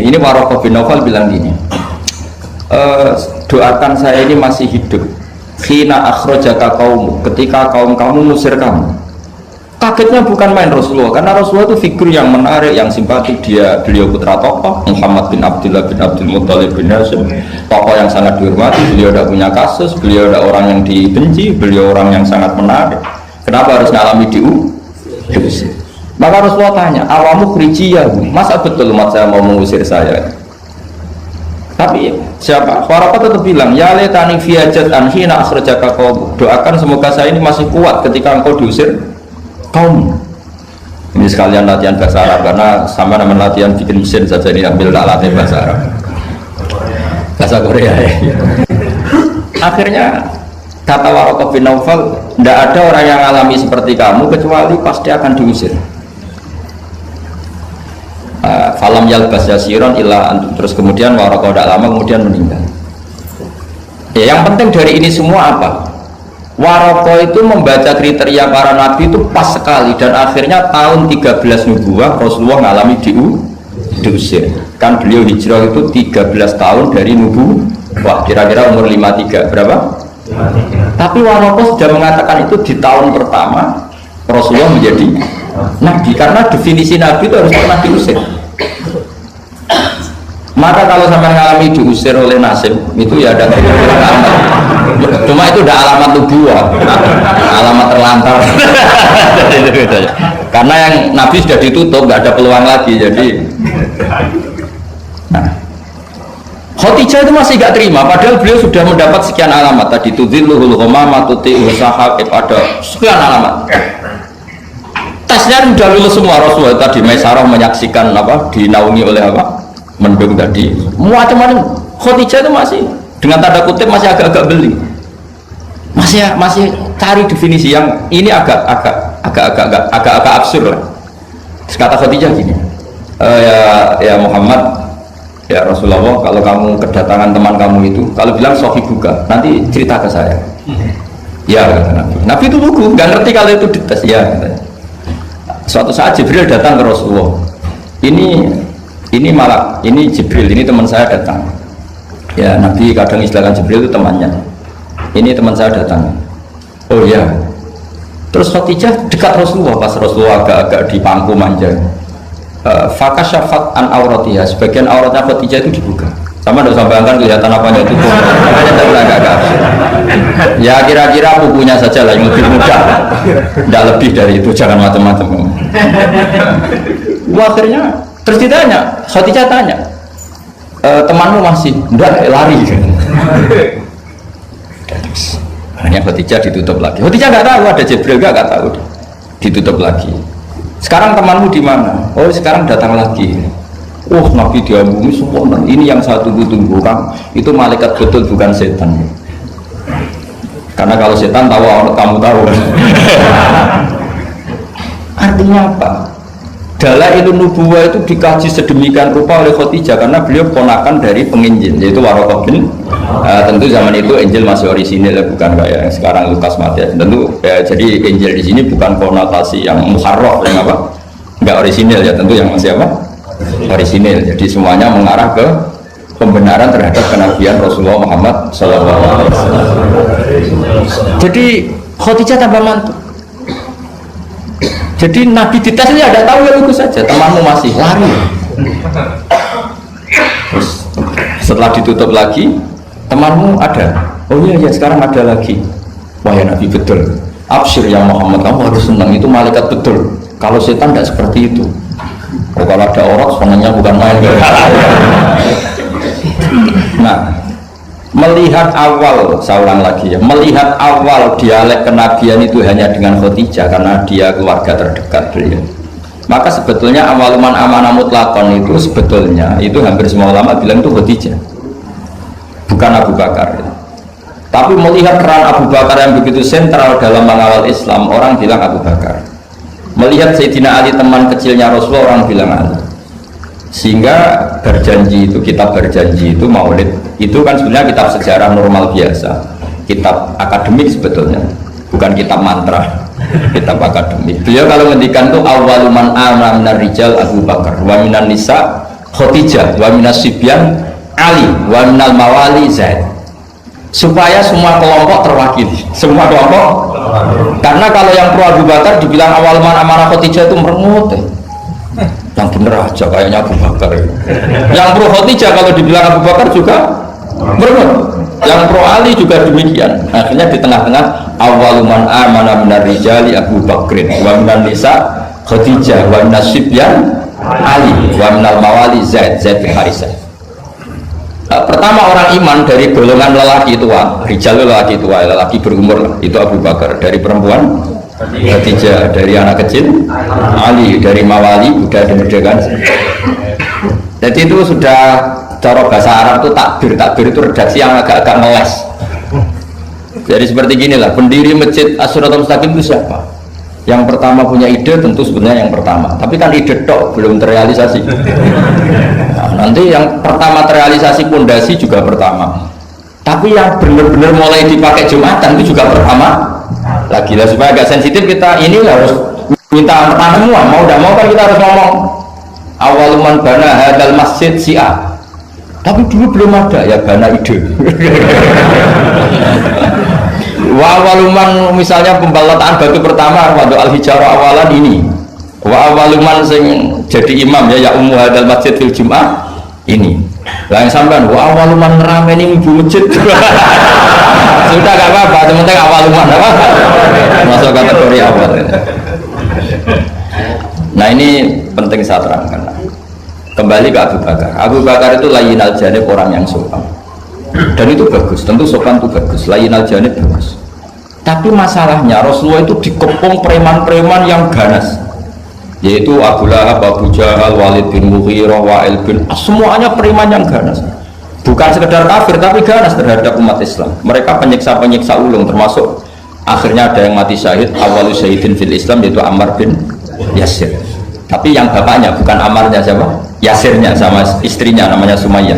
Ini Waraqah bin Naufal bilang gini. Doakan saya ini masih hidup. Khina akhrajaka qaum, ketika kaum kamu musir kamu. Kagetnya bukan main Rasulullah, karena Rasulullah itu figur yang menarik, yang simpatik. Beliau putra tokoh, Muhammad bin Abdullah bin Abdul Muttalib bin Hashim, tokoh yang sangat dihormati. Beliau tidak punya kasus, beliau tidak orang yang dibenci, beliau orang yang sangat menarik. Kenapa harus ngalami diusir? Maka Rasulullah tanya, awamu khrijiyah, masa betul umat saya mau mengusir saya? Tapi siapa? Waraqah tetap bilang, ya letani fiyajat anhina asrajaka qaum. Doakan semoga saya ini masih kuat ketika engkau diusir kaum. Ini sekalian latihan bahasa Arab, karena sama dengan latihan bikin mesin saja ini ambil tak latih bahasa Arab, bahasa Korea ya. Akhirnya kata Waraqah bin Naufal, tidak ada orang yang alami seperti kamu kecuali pasti akan diusir. Falam yalbas yasiron illa antum. Terus kemudian Waraqah tidak lama kemudian meninggal. Ya, yang penting dari ini semua apa? Waraqah itu membaca kriteria para nabi itu pas sekali, dan akhirnya tahun 13 nubuwah Rasulullah mengalami diusir. Kan beliau hijrah itu 13 tahun dari nubuwah, kira-kira umur 53 berapa? 53. Tapi Waraqah sudah mengatakan itu di tahun pertama Rasulullah menjadi nabi, karena definisi nabi itu harus pernah diusir. Maka kalau sampai mengalami diusir oleh Nasib itu ya ada alamat. Cuma itu udah alamat nubuwah, alamat terlantar. Karena yang Nabi sudah ditutup, nggak ada peluang lagi. Jadi, Khadijah itu masih nggak terima, padahal beliau sudah mendapat sekian alamat tadi. Tudzilluhul ghamama tuti usaha, ada sekian alamat. Tesnya sudah lulus semua. Rasulullah tadi Maisarah menyaksikan apa, dinaungi oleh apa, mendung tadi, macam-macam. Khadijah itu masih dengan tanda kutip masih agak-agak beli, masih cari definisi yang ini agak absurd lah. Terus kata Khadijah gini, ya Muhammad, ya Rasulullah, kalau kamu kedatangan teman kamu itu, kalau bilang sohibuka, nanti cerita ke saya. Ya kata Nabi. Nabi itu lugu, nggak ngerti kalau itu dites. Ya katanya. Suatu saat Jibril datang ke Rasulullah. Ini malah, ini Jibril, ini teman saya datang. Ya Nabi kadang istilahkan Jibril itu temannya. Ini teman saya datang. Oh ya. Terus Khadijah dekat Rasulullah, pas Rasulullah agak-agak di pangku manja. Fakasyafat an auratiha, sebagian auratnya Khadijah itu dibuka. Sama tidak usah bayangkan kelihatan apanya itu. Agak-agak. Ya kira-kira bukunya saja lah yang lebih mudah. Tidak lebih dari itu, jangan macam-macam. Akhirnya terus ditanya, Khadijah tanya, temanmu masih? Enggak, lari. Hanya Khadijah ditutup lagi. Khadijah nggak tahu ada Jibril, nggak tahu. Ditutup lagi. Sekarang temanmu di mana? Oh sekarang datang lagi. Oh Nabi diambungi semua. Ini yang saya tunggu-tunggu, Kang. Itu malaikat betul, bukan setan. Karena kalau setan tahu, kamu tahu. Artinya apa? Dalailun nubuwah itu dikaji sedemikian rupa oleh Khadijah karena beliau ponakan dari penginjil, yaitu Waraqah bin. Tentu zaman itu Injil masih orisinil, bukan kayak sekarang Lukas Matius. Tentu jadi Injil di sini bukan konotasi yang muharraf, yang apa? Enggak orisinil ya, tentu yang masih apa? Orisinil. Jadi semuanya mengarah ke pembenaran terhadap kenabian Rasulullah Muhammad SAW. Jadi Khadijah tambah mantap. Jadi Nabi dites ini ada tahu ya, itu saja temanmu masih lari. Terus setelah ditutup lagi, temanmu ada. Oh iya ya sekarang ada lagi. Wah ya Nabi betul. Absyir ya Muhammad, kamu harus senang, itu malaikat betul. Kalau setan tidak seperti itu. Oh, kalau ada orang senangnya bukan main. Nah, melihat awal, saya ulang lagi ya, melihat awal dialek kenabian itu hanya dengan Khadijah karena dia keluarga terdekat beliau. Maka sebetulnya awaluman amanah mutlakon itu sebetulnya itu hampir semua ulama bilang itu Khadijah, bukan Abu Bakar. Tapi melihat peran Abu Bakar yang begitu sentral dalam mengawal Islam, orang bilang Abu Bakar. Melihat Sayyidina Ali teman kecilnya Rasulullah, orang bilang Ali. Sehingga berjanji itu, kitab berjanji itu maulid itu kan sebenarnya kitab sejarah normal biasa, kitab akademik sebetulnya, bukan kitab mantra, kitab akademik. Beliau kalau ngendikan itu awaluman amana minar rijal Abu Bakar, wa minan nisa Khadijah, wa minas sibyan Ali, wa minal mawali Zaid. supaya semua kelompok terwakili, semua kelompok. Karena kalau yang pro Abu Bakar dibilang awal man amarah Khadijah itu merengut yang bener aja kayaknya Abu Bakar. Yang pro Khadijah kalau dibilang Abu Bakar juga merengut, yang pro Ali juga demikian. Akhirnya di tengah-tengah awaluman amana minar rijali Abu Bakrin wa minan nisa Khadijah wa minas sibyan Ali wa minal mawali Zaid bin Harisah. Pertama orang iman dari golongan lelaki tua, rijal lelaki tua, lelaki berumur lah, itu Abu Bakar. Dari perempuan Khadijah, dari anak kecil Ali, dari mawali budak dimerdekakan. Jadi itu sudah cara bahasa Arab itu takbir itu redaksi yang agak-agak ngeles. Jadi seperti ginilah, pendiri masjid As-Siratal Mustaqim itu siapa? Yang pertama punya ide tentu sebenarnya yang pertama, tapi kan ide tok belum terrealisasi. Nah, nanti yang pertama terrealisasi pondasi juga pertama, tapi yang benar-benar mulai dipakai Jumatan itu juga pertama lagi lah. Supaya agak sensitif kita ini harus minta pertama semua, mau tidak mau kan kita harus ngomong awaluman bana hadal masjid si'a, tapi dulu belum ada ya bana ide. Wa awaluman misalnya pembalataan batu pertama waktu al-hijarah awalan ini, wa awaluman sing jadi imam ya ummu hadal masjid fil jum'ah ini. Lah yang sampean wa awaluman ngerameni ibu masjid. Sudah gak apa-apa, penting awaluman apa? Masuk kategori awal. Nah ini penting saya terangkan. Kembali ke Abu Bakar. Abu Bakar itu layyinal janib, orang yang sopan. Dan itu bagus, tentu sopan itu bagus, layyinal janib bagus. Tapi masalahnya Rasulullah itu dikepung preman-preman yang ganas, yaitu Abu Lahab, Abu Jahal, Walid bin Mughirah, Wa'il bin semuanya preman yang ganas. Bukan sekedar kafir tapi ganas terhadap umat Islam. Mereka penyiksa-penyiksa ulung, termasuk akhirnya ada yang mati syahid, awwalu syahidin fil Islam, yaitu Ammar bin Yasir. Tapi yang bapaknya bukan Ammarnya, siapa? Yasirnya, sama istrinya namanya Sumayyah.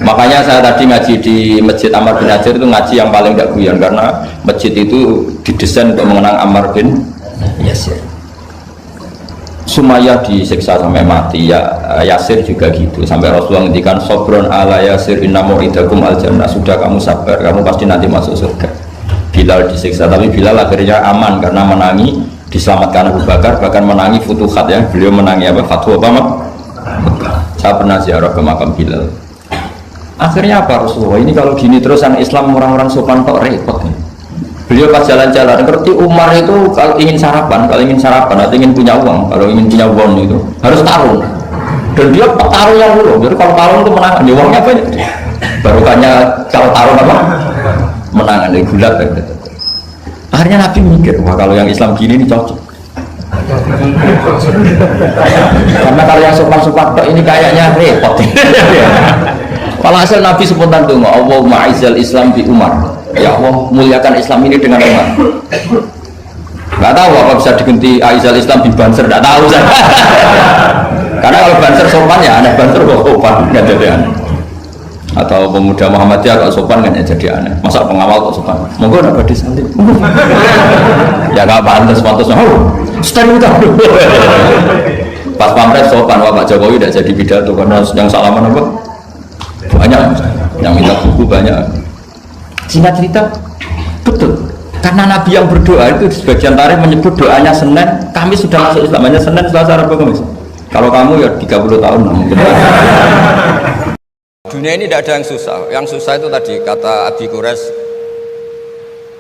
Makanya saya tadi ngaji di Masjid Ammar bin Yasir itu ngaji yang paling gak guyon, karena masjid itu didesain untuk mengenang Ammar bin Yasir. Sumayyah disiksa sampai mati, ya Yasir juga gitu, sampai Rasulullah ngendikan sobron ala Yasir inna mu'idakum al jannah, sudah kamu sabar, kamu pasti nanti masuk surga. Bilal disiksa, tapi Bilal akhirnya aman karena menangi, diselamatkan Abu Bakar, bahkan menangi futuhat ya, beliau menangi apa? Fatwa apa? Saya pernah ziarah ke makam Bilal. Akhirnya apa Rasulullah ini kalau gini terus anak Islam orang-orang sopan kok repot nih. Beliau pas jalan-jalan ngerti Umar itu kalau ingin sarapan atau ingin punya uang, kalau ingin punya uang itu harus tarung. Dan dia tarung yang dulu. Jadi kalau tarung itu menang, di uangnya banyak. Barukannya kalau tarung apa? Menangan dari gulat. Akhirnya Nabi mikir, wah kalau yang Islam gini ini cocok. Karena kalau yang sopan-sopan ini kayaknya repot. Walhasil Nabi spontan tuh, Allahumma a'izzal Islam bi Umar. Ya Allah, muliakan Islam ini dengan Umar. Gak tahu apa bisa diganti a'izzal Islam bi Banser, gak tahu saya. Karena kalau Banser sopan ya aneh, Banser kok sopan, gak jadi aneh. Atau pemuda Muhammadiyah kalau sopan kan ya jadi aneh. Masa pengawal kok sopan? Monggo nak badhe salib. Ya gak pantas, oh, setari utang. Pas pamret sopan, wah Pak Jokowi tidak jadi pidato karena yang salaman apa? Banyak yang minta buku, banyak. Singkat cerita betul, karena Nabi yang berdoa itu di sebagian tarikh menyebut doanya Senin, kami sudah masuk Islam, hanya Senin, Selasa, Rabu, Kamis. Kalau kamu ya 30 tahun mungkin. Dunia ini tidak ada yang susah. Yang susah itu tadi kata Abi Quraisy,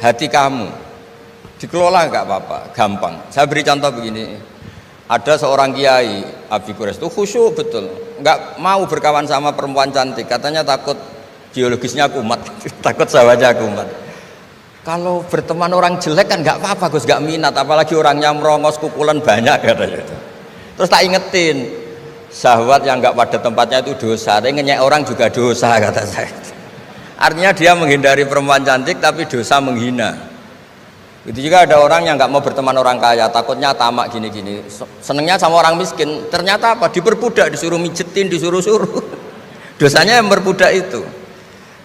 hati kamu dikelola nggak apa-apa, gampang. Saya beri contoh begini. Ada seorang kiai Abi Quraisy itu khusyuk betul, nggak mau berkawan sama perempuan cantik, katanya takut biologisnya kumat, takut sawahnya kumat. Kalau berteman orang jelek kan nggak apa-apa, Gus, nggak minat, apalagi orangnya merongos, kukulan banyak katanya. Terus tak ingetin, syahwat yang nggak pada tempatnya itu dosa, tapi ngenyek orang juga dosa kata saya. Artinya dia menghindari perempuan cantik tapi dosa menghina. Itu juga ada orang yang nggak mau berteman orang kaya, takutnya tamak gini-gini, senengnya sama orang miskin, ternyata apa? Diperbudak, disuruh mijetin, disuruh-suruh. Dosanya yang berbudak itu.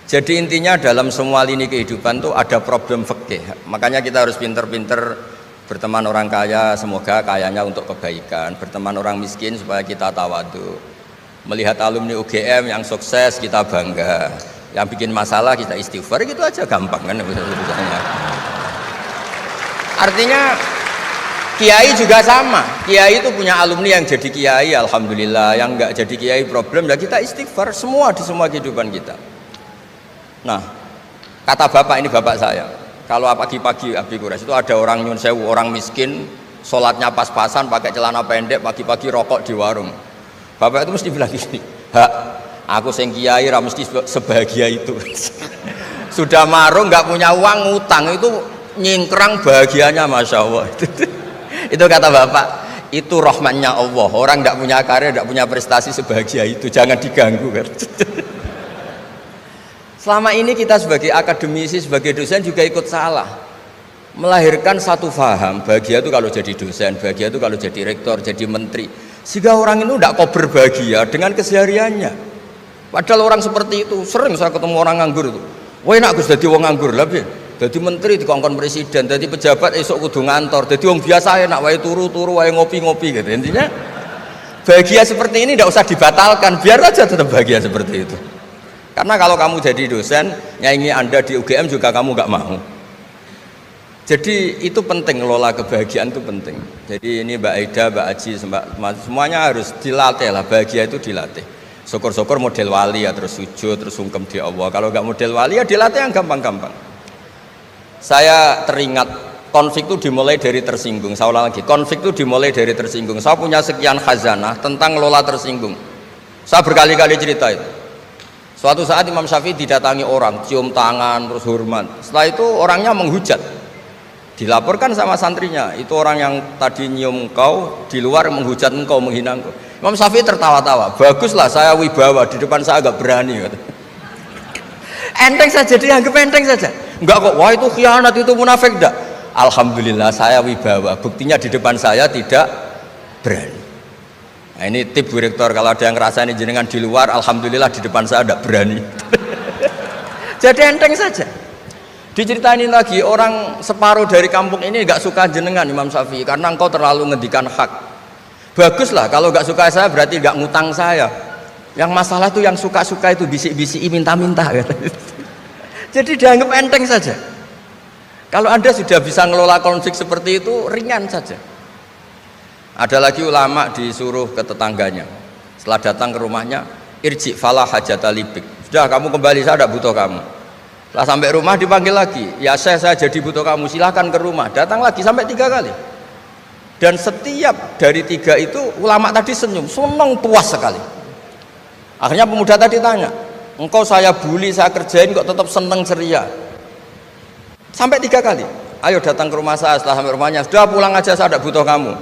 Jadi intinya dalam semua lini kehidupan tuh ada problem fikih. Makanya kita harus pinter-pinter berteman orang kaya, semoga kayanya untuk kebaikan. Berteman orang miskin supaya kita tawadu. Melihat alumni UGM yang sukses kita bangga. Yang bikin masalah kita istighfar, gitu aja, gampang kan urusannya. Artinya kiai juga sama. Kiai itu punya alumni yang jadi kiai, alhamdulillah. Yang enggak jadi kiai problem, ya kita istighfar semua di semua kehidupan kita. Nah, kata bapak, ini bapak saya, kalau pagi-pagi Abi Quraisy itu ada orang nyun sewu, orang miskin, sholatnya pas-pasan, pakai celana pendek, pagi-pagi rokok di warung. Bapak itu mesti bilang gini, hak, aku sing kiai ra mesti sebahagia itu. Sudah marung, nggak punya uang, ngutang, itu nyingkrang bahagianya, masya Allah. Itu kata bapak, itu rahmatnya Allah. Orang nggak punya karya, nggak punya prestasi sebahagia itu, jangan diganggu kan. Selama ini kita sebagai akademisi, sebagai dosen juga ikut salah, melahirkan satu faham, bahagia itu kalau jadi dosen, bahagia itu kalau jadi rektor, jadi menteri, sehingga orang itu tidak kok berbahagia dengan kesehariannya. Padahal orang seperti itu, sering saya ketemu orang nganggur itu, wah enak Gus jadi wong nganggur lah, jadi menteri dikongkon presiden, jadi pejabat esok kudu ngantor, jadi wong biasa enak wae turu-turu wae ngopi-ngopi gitu. Intinya bahagia seperti ini tidak usah dibatalkan, biar aja tetap bahagia seperti itu. Karena kalau kamu jadi dosen, nyanyi Anda di UGM juga kamu nggak mau. Jadi itu penting, ngelola kebahagiaan itu penting. Jadi ini Mbak Aida, Mbak Aji, semuanya harus dilatih lah, bahagia itu dilatih. Syukur-syukur model wali ya, terus sujud, terus sungkem di Allah. Kalau nggak model wali ya dilatih yang gampang-gampang. Saya teringat konflik itu dimulai dari tersinggung. Saya ulang lagi, konflik itu dimulai dari tersinggung. Saya punya sekian khazanah tentang ngelola tersinggung. Saya berkali-kali cerita itu. Suatu saat Imam Syafi'i didatangi orang, cium tangan, terus hormat. Setelah itu orangnya menghujat. Dilaporkan sama santrinya, itu orang yang tadi nyium engkau, di luar menghujat engkau, menghina engkau. Imam Syafi'i tertawa-tawa, baguslah saya wibawa, di depan saya agak berani. Enteng saja, dianggap enteng saja. Enggak kok, wah itu khianat, itu munafik, enggak. Alhamdulillah saya wibawa, buktinya di depan saya tidak berani. Nah, ini tip Bu Rektor, kalau ada yang ngerasain jenengan di luar, alhamdulillah di depan saya tidak berani. Jadi enteng saja. Diceritain lagi, orang separuh dari kampung ini nggak suka jenengan Imam Syafi'i karena engkau terlalu ngendikan hak. Baguslah, kalau nggak suka saya berarti nggak ngutang saya. Yang masalah itu yang suka-suka itu bisik-bisik minta-minta. Jadi dianggap enteng saja. Kalau Anda sudah bisa ngelola konflik seperti itu, ringan saja. Ada lagi ulama disuruh ke tetangganya, setelah datang ke rumahnya, irji falah hajata libik, sudah kamu kembali, saya tidak butuh kamu. Setelah sampai rumah dipanggil lagi, ya saya jadi butuh kamu, silahkan ke rumah. Datang lagi sampai 3 kali. Dan setiap dari 3 itu ulama tadi senyum, senang, puas sekali. Akhirnya pemuda tadi tanya, engkau saya bully, saya kerjain kok tetap senang ceria. Sampai 3 kali, ayo datang ke rumah saya. Setelah sampai rumahnya, sudah pulang aja, saya tidak butuh kamu.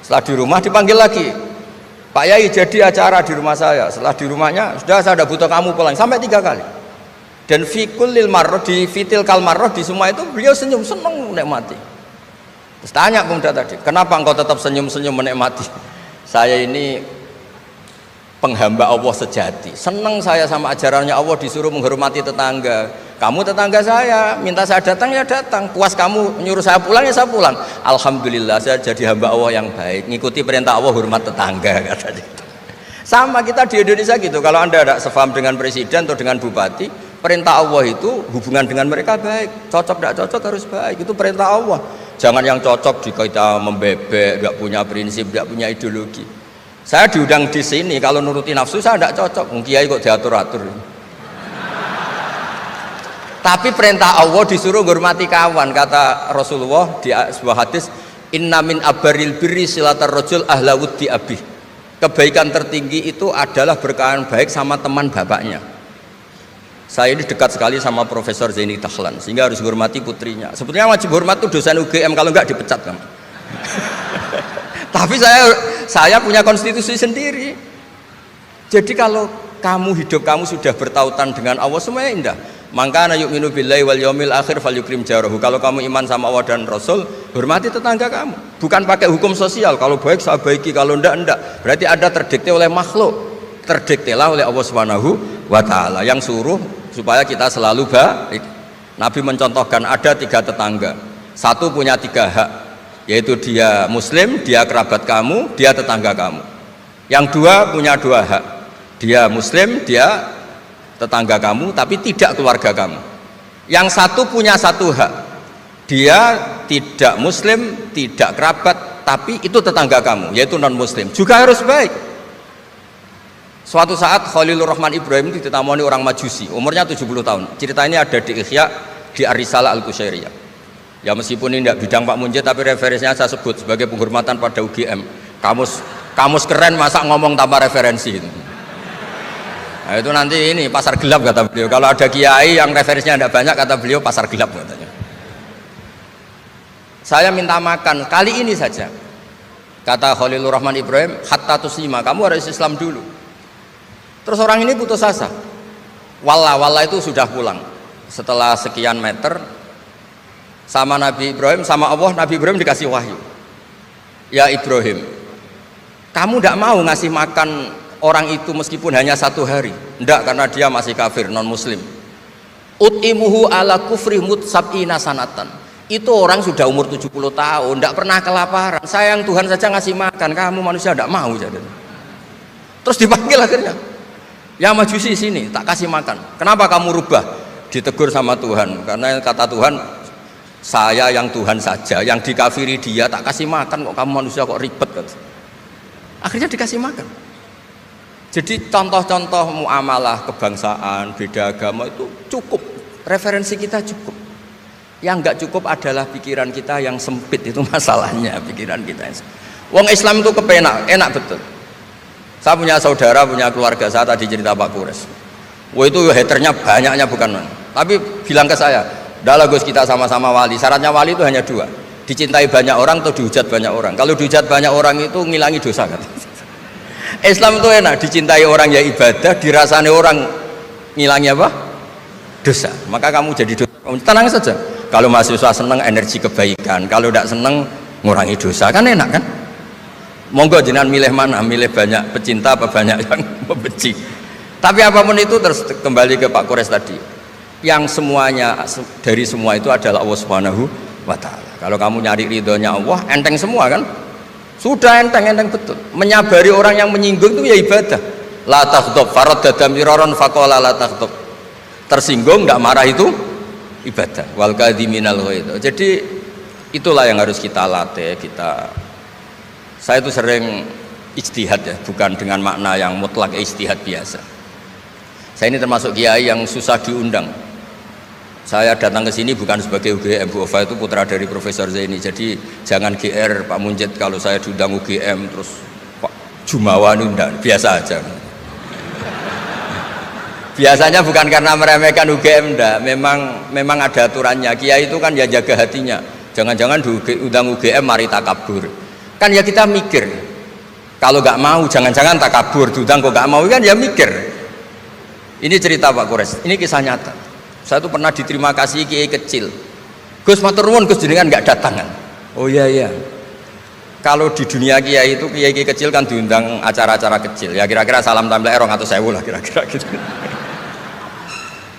Setelah di rumah dipanggil lagi, Pak Yai jadi acara di rumah saya. Setelah di rumahnya, sudah saya tidak butuh kamu, pulang. Sampai 3 kali. Dan fikul lil marroh, di fitil kal marroh, di semua itu beliau senyum, senang menikmati. Terus tanya pemuda tadi, kenapa engkau tetap senyum-senyum menikmati? Saya ini penghamba Allah sejati, senang saya sama ajarannya Allah, disuruh menghormati tetangga. Kamu tetangga saya, minta saya datang ya datang, puas kamu nyuruh saya pulang ya saya pulang. Alhamdulillah saya jadi hamba Allah yang baik, ngikuti perintah Allah, hormat tetangga, kata dia. Sama kita di Indonesia gitu, kalau Anda tidak sefaham dengan presiden atau dengan bupati, perintah Allah itu hubungan dengan mereka baik, cocok tidak cocok harus baik, itu perintah Allah. Jangan yang cocok jika kita membebek, tidak punya prinsip, tidak punya ideologi. Saya diundang di sini, kalau nuruti nafsu saya tidak cocok, kiai kok diatur-atur. Tapi perintah Allah disuruh menghormati kawan, kata Rasulullah di sebuah hadis, inna min abaril birri silatar rajul ahla wuddi abih. Kebaikan tertinggi itu adalah berkawan baik sama teman bapaknya. Saya ini dekat sekali sama Profesor Zaini Dahlan, sehingga harus menghormati putrinya. Sebetulnya wajib hormat itu dosen UGM, kalau enggak dipecat kan. Tapi saya punya konstitusi sendiri. Jadi kalau hidup kamu sudah bertautan dengan Allah, semuanya indah. Maka yu'minu billahi wal yaumil akhir falyukrim jarahu. Kalau kamu iman sama Allah dan Rasul, hormati tetangga kamu. Bukan pakai hukum sosial, kalau baik saya baiki, kalau enggak. Berarti ada terdikte oleh makhluk, terdiktelah oleh Allah Subhanahu wa taala yang suruh supaya kita selalu baik. Nabi mencontohkan ada 3 tetangga. Satu punya 3 hak, yaitu dia muslim, dia kerabat kamu, dia tetangga kamu. Yang 2 punya 2 hak. Dia muslim, dia tetangga kamu tapi tidak keluarga kamu. Yang satu punya satu hak, dia tidak muslim, tidak kerabat, tapi itu tetangga kamu, yaitu non muslim, juga harus baik. Suatu saat Khalilur Rahman Ibrahim itu ditemani orang Majusi, umurnya 70 tahun. Cerita ini ada di Ihya, di Ar-Risalah Al-Qusyairiyah. Ya meskipun ini tidak bidang Pak Munjid, tapi referensinya saya sebut sebagai penghormatan pada UGM. Kamus keren, masa ngomong tanpa referensi itu. Nah, itu nanti ini pasar gelap kata beliau. Kalau ada kiai yang referensinya tidak banyak, kata beliau pasar gelap katanya. Saya minta makan kali ini saja, kata Khalilur Rahman Ibrahim, hatta tuslima, kamu harus Islam dulu. Terus orang ini putus asa. Walla itu sudah pulang. Setelah sekian meter sama Nabi Ibrahim, sama Allah, Nabi Ibrahim dikasih wahyu. Ya Ibrahim, kamu tidak mau ngasih makan orang itu meskipun hanya 1 hari? Tidak, karena dia masih kafir, non muslim. Ut'imuhu ala kufri sab'ina sanatan. Itu orang sudah umur 70 tahun, tidak pernah kelaparan. Sayang Tuhan saja ngasih makan, kamu manusia tidak mau. Terus dipanggil akhirnya, ya Majusi sini, tak kasih makan. Kenapa kamu rubah? Ditegur sama Tuhan, karena kata Tuhan, saya yang Tuhan saja, yang dikafiri dia tak kasih makan, kok kamu manusia kok ribet. Akhirnya dikasih makan. Jadi contoh-contoh muamalah kebangsaan, beda agama itu cukup, referensi kita cukup. Yang enggak cukup adalah pikiran kita yang sempit, itu masalahnya, pikiran kita yang sempit. Wong Islam itu kepenak, enak betul. Saya punya saudara, punya keluarga, saya tadi cerita Pak Kures. Wah itu haternya banyaknya bukan man. Tapi bilang ke saya, dah Gus kita sama-sama wali. Syaratnya wali itu hanya 2, dicintai banyak orang atau dihujat banyak orang. Kalau dihujat banyak orang itu ngilangi dosa kan. Islam itu enak, dicintai orang ya ibadah, dirasani orang ngilangi apa? Dosa. Maka kamu jadi dosa. Tenang saja. Kalau mahasiswa senang energi kebaikan, kalau tidak senang ngurangi dosa, kan enak kan? Monggo jenengan milih mana, milih banyak pecinta apa banyak yang membenci. Tapi apapun itu, terus kembali ke Pak Kures tadi, yang semuanya dari semua itu adalah Allah Subhanahu wa Ta'ala. Kalau kamu nyari ridhonya Allah, enteng semua kan? Sudah enteng betul. Menyabari orang yang menyinggung itu ya ibadah. La taghdab, faradada miraron faqala la taghdab. Tersinggung enggak marah itu ibadah. Wal kadhiminal ghaidh. Jadi itulah yang harus kita latih, saya itu sering ijtihad ya, bukan dengan makna yang mutlak ijtihad biasa. Saya ini termasuk kiai yang susah diundang. Saya datang ke sini bukan sebagai UGM, Bu Ova itu putra dari Profesor Zaini. Jadi jangan GR Pak Munjid kalau saya diundang UGM terus Pak Jumawa undang, biasa aja. Biasanya bukan karena meremehkan UGM, enggak. Memang ada aturannya. Kiai itu kan ya jaga hatinya. Jangan-jangan diundang UGM mari takabur. Kan ya kita mikir, kalau nggak mau jangan-jangan takabur, diundang kok nggak mau, kan ya mikir. Ini cerita Pak Kures, ini kisah nyata. Saya tuh pernah diterima kasih kiai kecil. Gus matur nuwun, Gus jenengan nggak datang kan? Oh iya. Kalau di dunia kiai itu kiai kecil kan diundang acara-acara kecil. Ya kira-kira salam templek 200.000 lah kira-kira gitu.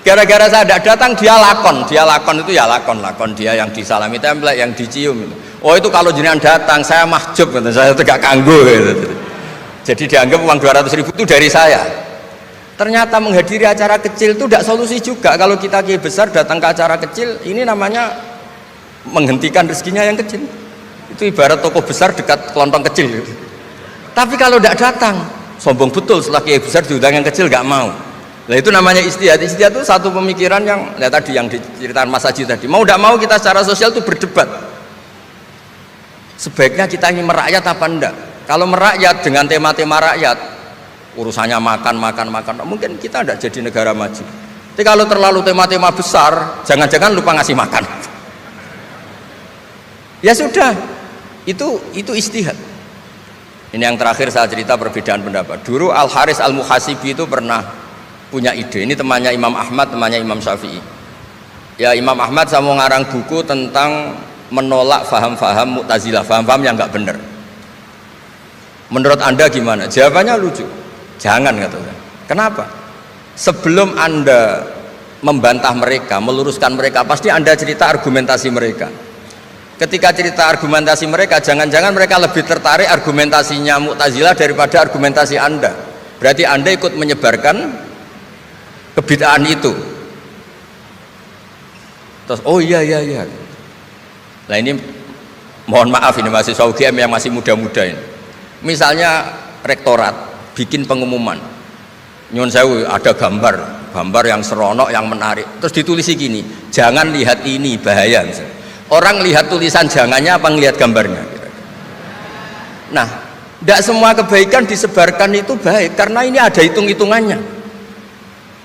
Gara-gara saya tidak datang, dia lakon itu ya lakon dia yang disalami templek, yang dicium itu. Oh itu kalau jenengan datang saya mahjub, saya tegak kanggo gitu. Jadi dianggap uang 200.000 itu dari saya. Ternyata menghadiri acara kecil itu tidak solusi juga. Kalau kita kiai besar datang ke acara kecil, ini namanya menghentikan rezekinya yang kecil. Itu ibarat toko besar dekat kelontong kecil gitu. Tapi kalau tidak datang, sombong betul, setelah kiai besar diundang yang kecil nggak mau. Nah itu namanya istihad. Istihad itu satu pemikiran yang tadi yang diceritakan Mas Haji tadi. Mau tidak mau kita secara sosial itu berdebat. Sebaiknya kita ingin merakyat apa enggak? Kalau merakyat dengan tema-tema rakyat, urusannya makan, mungkin kita tidak jadi negara maju. Tapi kalau terlalu tema-tema besar, jangan-jangan lupa ngasih makan. Ya sudah, itu istihad. Ini yang terakhir saya cerita perbedaan pendapat. Dulu Al Haris Al Muhasibi itu pernah punya ide. Ini temannya Imam Ahmad, temannya Imam Syafi'i. Ya Imam Ahmad saya mau ngarang buku tentang menolak faham-faham Mu'tazilah, faham-faham yang nggak benar. Menurut Anda gimana? Jawabannya lucu. Jangan, katanya. Kenapa? Sebelum Anda membantah mereka, meluruskan mereka, pasti Anda cerita argumentasi mereka. Ketika cerita argumentasi mereka, jangan-jangan mereka lebih tertarik argumentasinya Mu'tazilah daripada argumentasi Anda. Berarti Anda ikut menyebarkan kebid'ahan itu. Terus oh iya. Nah ini mohon maaf ini mahasiswa UGM yang masih muda-muda ini. Misalnya rektorat bikin pengumuman, nyun sewu ada gambar yang seronok, yang menarik. Terus ditulisi gini, jangan lihat ini bahaya. Misalnya. Orang lihat tulisan jangannya apa ngelihat gambarnya? Nah, tidak semua kebaikan disebarkan itu baik karena ini ada hitung-hitungannya.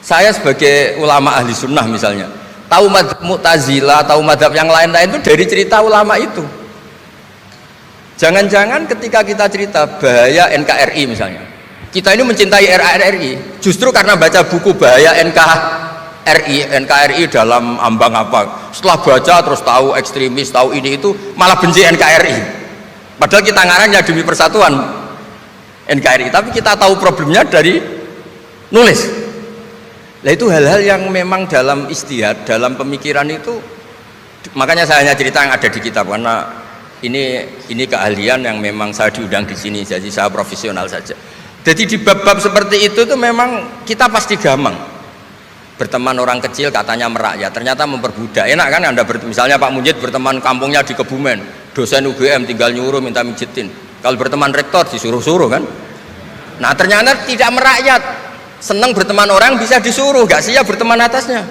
Saya sebagai ulama ahli sunnah misalnya, tahu madzhab Mu'tazilah, tahu madzhab yang lain-lain itu dari cerita ulama itu. Jangan-jangan ketika kita cerita bahaya NKRI misalnya, kita ini mencintai NKRI justru karena baca buku bahaya NKRI dalam ambang apa. Setelah baca terus tahu ekstremis, tahu ini itu, malah benci NKRI. Padahal kita ngarangnya demi persatuan NKRI, tapi kita tahu problemnya dari nulis. Nah itu hal-hal yang memang dalam istihad, dalam pemikiran itu, makanya saya hanya cerita yang ada di kitab karena ini keahlian yang memang saya diundang di sini, jadi saya profesional saja. Jadi di bab-bab seperti itu tuh memang kita pasti gamang. Berteman orang kecil katanya merakyat, ternyata memperbudak. Enak kan Anda misalnya Pak Munjid berteman kampungnya di Kebumen, dosen UGM tinggal nyuruh minta mijitin. Kalau berteman rektor disuruh-suruh kan. Nah ternyata tidak merakyat. Senang berteman orang bisa disuruh, gak siap berteman atasnya.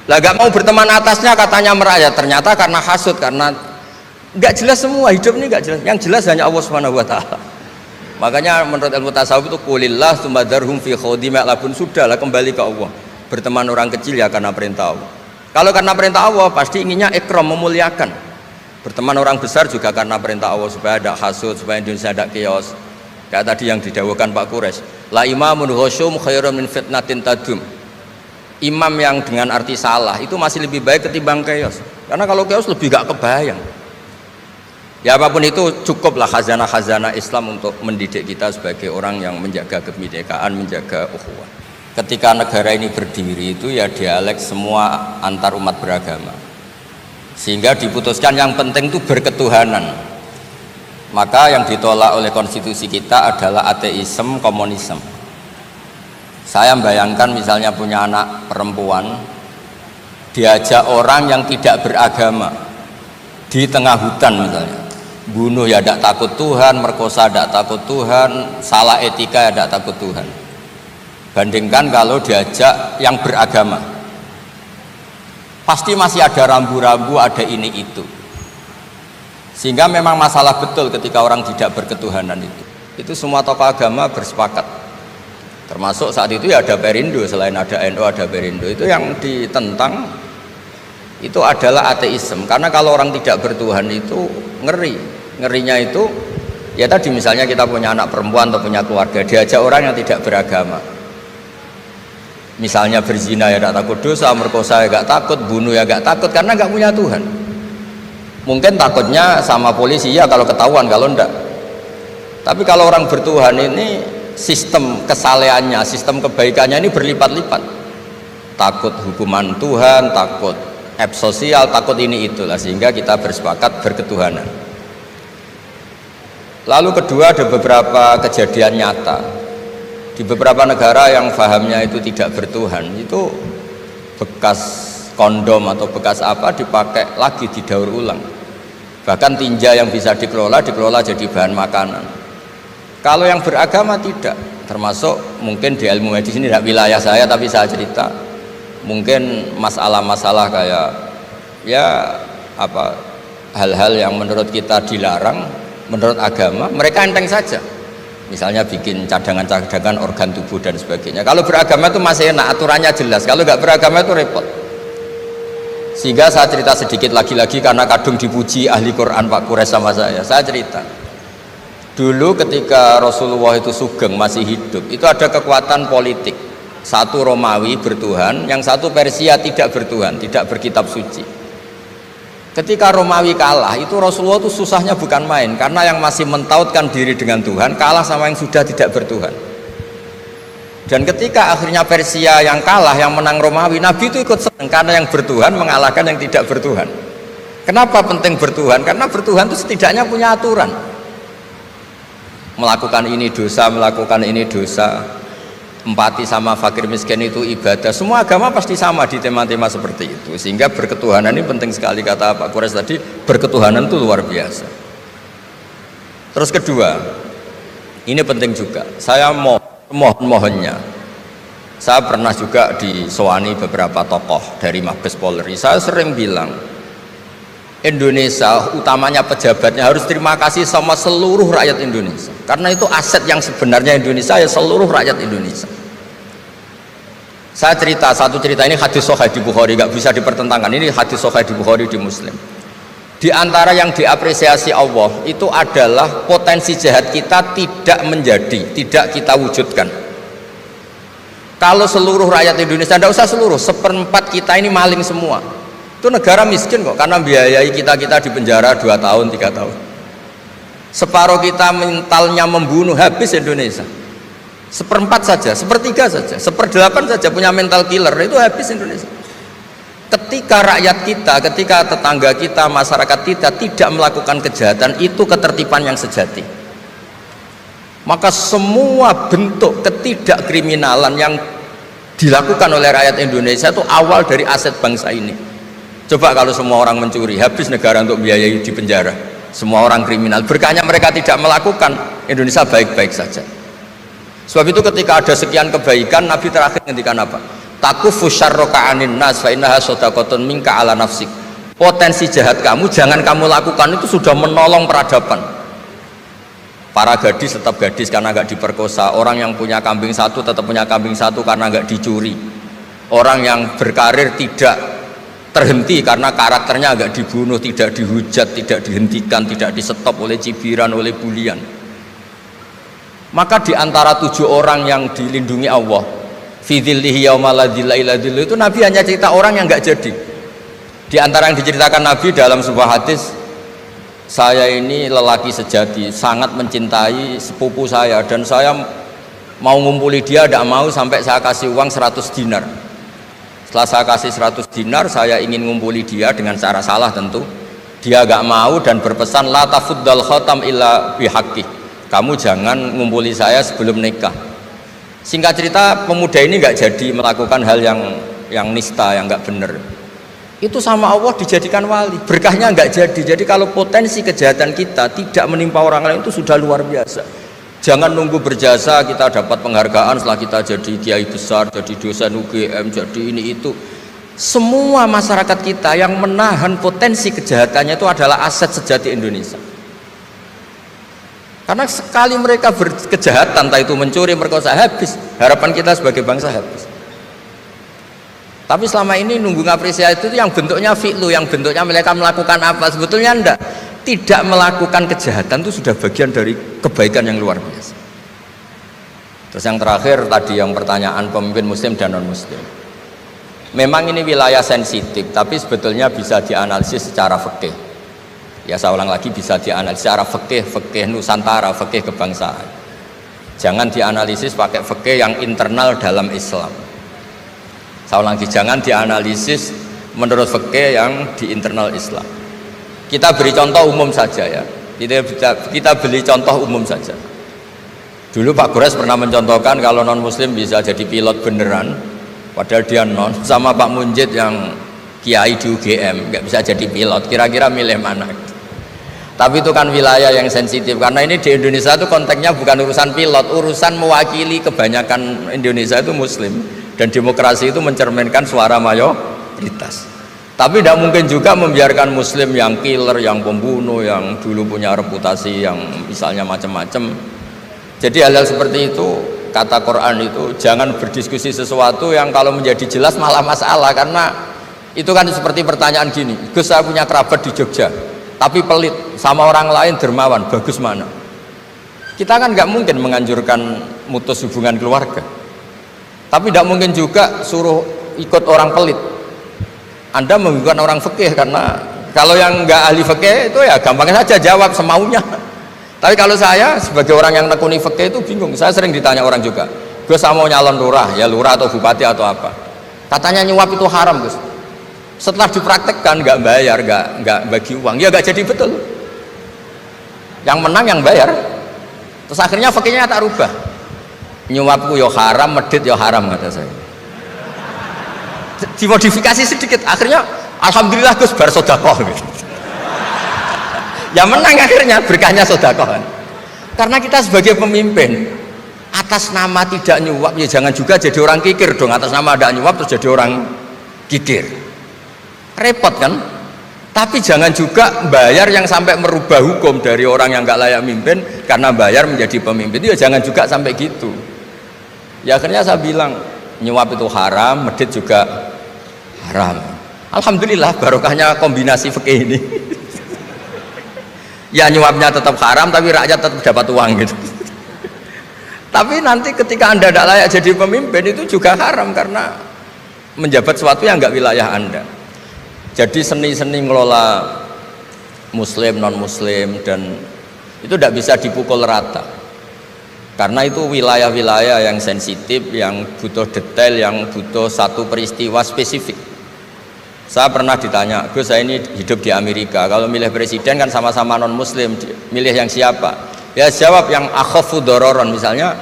Lah gak mau berteman atasnya katanya merakyat, ternyata karena hasud, karena gak jelas semua, hidup ini gak jelas. Yang jelas hanya Allah Subhanahu wa taala. Makanya menurut ilmu tasawuf itu qulillah tsummadarhum fi khawdim ya'labun, sudahlah kembali ke Allah. Berteman orang kecil ya karena perintah Allah. Kalau karena perintah Allah pasti inginnya ikram, memuliakan. Berteman orang besar juga karena perintah Allah supaya ada hasud, supaya Indonesia ada chaos. Kayak tadi yang didawuhkan Pak Quraisy, la imamun khusyum khairun min fitnatin tadum. Imam yang dengan arti salah itu masih lebih baik ketimbang chaos. Karena kalau chaos lebih gak kebayang. Ya apapun itu cukuplah khazanah-khazanah Islam untuk mendidik kita sebagai orang yang menjaga kebinekaan, menjaga ukhuwah. Ketika negara ini berdiri itu ya dialek semua antar umat beragama. Sehingga diputuskan yang penting itu berketuhanan. Maka yang ditolak oleh konstitusi kita adalah ateisme, komunisme. Saya membayangkan misalnya punya anak perempuan, diajak orang yang tidak beragama di tengah hutan misalnya, bunuh ya tidak takut Tuhan, merkosa tidak takut Tuhan, salah etika ya tidak takut Tuhan. Bandingkan kalau diajak yang beragama, pasti masih ada rambu-rambu, ada ini itu. Sehingga memang masalah betul ketika orang tidak berketuhanan itu. Itu semua tokoh agama bersepakat. Termasuk saat itu ya ada Perindo, selain ada NU ada Perindo. Itu yang ditentang itu adalah ateisme. Karena kalau orang tidak bertuhan itu ngeri. Ngerinya itu ya tadi misalnya kita punya anak perempuan atau punya keluarga, diajak orang yang tidak beragama. Misalnya berzina ya tidak takut dosa, merkosa ya tidak takut, bunuh ya tidak takut karena tidak punya Tuhan. Mungkin takutnya sama polisi ya kalau ketahuan, kalau enggak. Tapi kalau orang bertuhan ini sistem kesalehannya, sistem kebaikannya ini berlipat-lipat. Takut hukuman Tuhan, takut sosial, takut ini itulah, sehingga kita bersepakat berketuhanan. Lalu kedua, ada beberapa kejadian nyata di beberapa negara yang fahamnya itu tidak bertuhan, itu bekas kondom atau bekas apa dipakai lagi, didaur ulang. Bahkan tinja yang bisa dikelola jadi bahan makanan. Kalau yang beragama tidak, termasuk mungkin di ilmu medis ini tidak wilayah saya tapi saya cerita, mungkin masalah-masalah kayak ya apa hal-hal yang menurut kita dilarang, menurut agama mereka enteng saja. Misalnya bikin cadangan-cadangan organ tubuh dan sebagainya. Kalau beragama itu masih enak, aturannya jelas. Kalau nggak beragama itu repot. Sehingga saya cerita sedikit lagi-lagi karena kadung dipuji ahli Quran Pak Quraisy sama saya cerita dulu ketika Rasulullah itu sugeng masih hidup, itu ada kekuatan politik, satu Romawi bertuhan, yang satu Persia tidak bertuhan, tidak berkitab suci. Ketika Romawi kalah itu Rasulullah itu susahnya bukan main, karena yang masih mentautkan diri dengan Tuhan kalah sama yang sudah tidak bertuhan. Dan ketika akhirnya Persia yang kalah, yang menang Romawi, Nabi itu ikut senang karena yang bertuhan mengalahkan yang tidak bertuhan. Kenapa penting bertuhan? Karena bertuhan itu setidaknya punya aturan. Melakukan ini dosa, melakukan ini dosa. empati sama fakir miskin itu ibadah. Semua agama pasti sama di tema-tema seperti itu, sehingga berketuhanan ini penting sekali. Kata Pak Quraisy tadi, berketuhanan itu luar biasa. Terus kedua, ini penting juga, saya mohonnya, saya pernah juga disowani beberapa tokoh dari Mabes Polri. Saya sering bilang Indonesia, utamanya pejabatnya, harus terima kasih sama seluruh rakyat Indonesia, karena itu aset yang sebenarnya Indonesia ya seluruh rakyat Indonesia. Saya cerita satu cerita, ini hadis sahih di Bukhari, nggak bisa dipertentangkan. Ini hadis sahih di Bukhari, di Muslim. Di antara yang diapresiasi Allah itu adalah potensi jahat kita tidak menjadi, tidak kita wujudkan. Kalau seluruh rakyat Indonesia, tidak usah seluruh, seperempat kita ini maling semua, itu negara miskin kok, karena biayai kita di penjara 2 tahun 3 tahun. Separuh kita mentalnya membunuh, habis Indonesia. Seperempat saja, sepertiga saja, 1/8 saja punya mental killer, itu habis Indonesia. Ketika rakyat kita, ketika tetangga kita, masyarakat kita tidak melakukan kejahatan, itu ketertiban yang sejati. Maka semua bentuk ketidakkriminalan yang dilakukan oleh rakyat Indonesia itu awal dari aset bangsa ini. Coba kalau semua orang mencuri, habis negara untuk biayai di penjara. Semua orang kriminal, berkahnya mereka tidak melakukan, Indonesia baik-baik saja. Sebab itu ketika ada sekian kebaikan, Nabi terakhir ngendikan apa? Takufu syarroka anin nas fa innaha shadaqatun minka ala nafsik. Potensi jahat kamu jangan kamu lakukan, itu sudah menolong peradaban. Para gadis tetap gadis karena nggak diperkosa. Orang yang punya kambing satu tetap punya kambing satu karena nggak dicuri. Orang yang berkarir tidak terhenti karena karakternya agak dibunuh, tidak dihujat, tidak dihentikan, tidak disetop oleh cibiran, oleh bulian. Maka di antara 7 orang yang dilindungi Allah, fi dzillihi yauma la dzilla illa dzilluh, itu Nabi hanya cerita orang yang nggak jadi. Di antara yang diceritakan Nabi dalam sebuah hadis, saya ini lelaki sejati, sangat mencintai sepupu saya, dan saya mau ngumpuli dia, tidak mau sampai saya kasih uang 100 dinar. Setelah saya kasih 100 dinar, saya ingin ngumpuli dia dengan cara salah tentu. Dia gak mau dan berpesan, la tafuddal khatam illa bihaqqi. Kamu jangan ngumpuli saya sebelum nikah. Singkat cerita, pemuda ini gak jadi melakukan hal yang nista, yang gak benar. Itu sama Allah dijadikan wali, berkahnya gak jadi. Jadi kalau potensi kejahatan kita tidak menimpa orang lain, itu sudah luar biasa. Jangan nunggu berjasa kita dapat penghargaan setelah kita jadi kiai besar, jadi dosen UGM, jadi ini itu. Semua masyarakat kita yang menahan potensi kejahatannya itu adalah aset sejati Indonesia. Karena sekali mereka berkejahatan, entah itu mencuri, merkosa, habis. Harapan kita sebagai bangsa habis. Tapi selama ini nunggu ngapresiasi itu yang bentuknya fi'lu, yang bentuknya mereka melakukan apa, sebetulnya enggak. Tidak melakukan kejahatan itu sudah bagian dari kebaikan yang luar biasa. Terus yang terakhir tadi yang pertanyaan pemimpin muslim dan non muslim. Memang ini wilayah sensitif, tapi sebetulnya bisa dianalisis secara fikih. Ya saya ulang lagi, bisa dianalisis secara fikih Nusantara, fikih kebangsaan. Jangan dianalisis pakai fikih yang internal dalam Islam. Saya ulang lagi, jangan dianalisis menurut fikih yang di internal Islam. Kita beri contoh umum saja ya. Kita beri contoh umum saja. Dulu Pak Quraisy pernah mencontohkan kalau non muslim bisa jadi pilot beneran, padahal dia non, sama Pak Munjid yang kiai di UGM nggak bisa jadi pilot. Kira-kira milih mana? Tapi itu kan wilayah yang sensitif, karena ini di Indonesia itu konteksnya bukan urusan pilot, urusan mewakili kebanyakan Indonesia itu muslim, dan demokrasi itu mencerminkan suara mayoritas. Tapi tidak mungkin juga membiarkan muslim yang killer, yang pembunuh, yang dulu punya reputasi yang misalnya macam-macam. Jadi hal-hal seperti itu, kata Quran itu jangan berdiskusi sesuatu yang kalau menjadi jelas malah masalah. Karena itu kan seperti pertanyaan gini, Gus saya punya kerabat di Jogja tapi pelit, sama orang lain dermawan, bagus mana? Kita kan nggak mungkin menganjurkan mutus hubungan keluarga, tapi tidak mungkin juga suruh ikut orang pelit. Anda membukan orang fikih, karena kalau yang nggak ahli fikih itu ya gampang saja jawab semaunya. Tapi kalau saya sebagai orang yang nekuni fikih itu bingung. Saya sering ditanya orang juga, Gus saya mau nyalon lurah, ya lurah atau bupati atau apa? Katanya nyuap itu haram, Gus. Setelah dipraktekkan nggak bayar, nggak bagi uang, ya nggak jadi betul. Yang menang yang bayar. Terus akhirnya fikihnya tak rubah. nyuapku yo haram, medit yo haram kata saya. Dimodifikasi sedikit, akhirnya alhamdulillah Gus bar sedekah gitu. Ya menang akhirnya berkahnya sedekah kan. Karena kita sebagai pemimpin atas nama tidak nyuap ya jangan juga jadi orang kikir dong, atas nama ada nyuap terus jadi orang kikir. Repot kan? Tapi jangan juga bayar yang sampai merubah hukum dari orang yang nggak layak mimpin karena bayar menjadi pemimpin. Ya jangan juga sampai gitu. Ya akhirnya saya bilang nyuap itu haram, medit juga haram. Alhamdulillah barokahnya kombinasi fikih ini. Ya nyuapnya tetap haram tapi rakyat tetap dapat uang gitu. Tapi nanti ketika Anda tidak layak jadi pemimpin itu juga haram karena menjabat sesuatu yang nggak wilayah Anda. Jadi seni-seni ngelola muslim, non muslim dan itu tidak bisa dipukul rata. Karena itu wilayah-wilayah yang sensitif, yang butuh detail, yang butuh satu peristiwa spesifik. Saya pernah ditanya, Gus saya ini hidup di Amerika, kalau milih presiden kan sama-sama non muslim, milih yang siapa? Ya jawab yang akhafu dororon, misalnya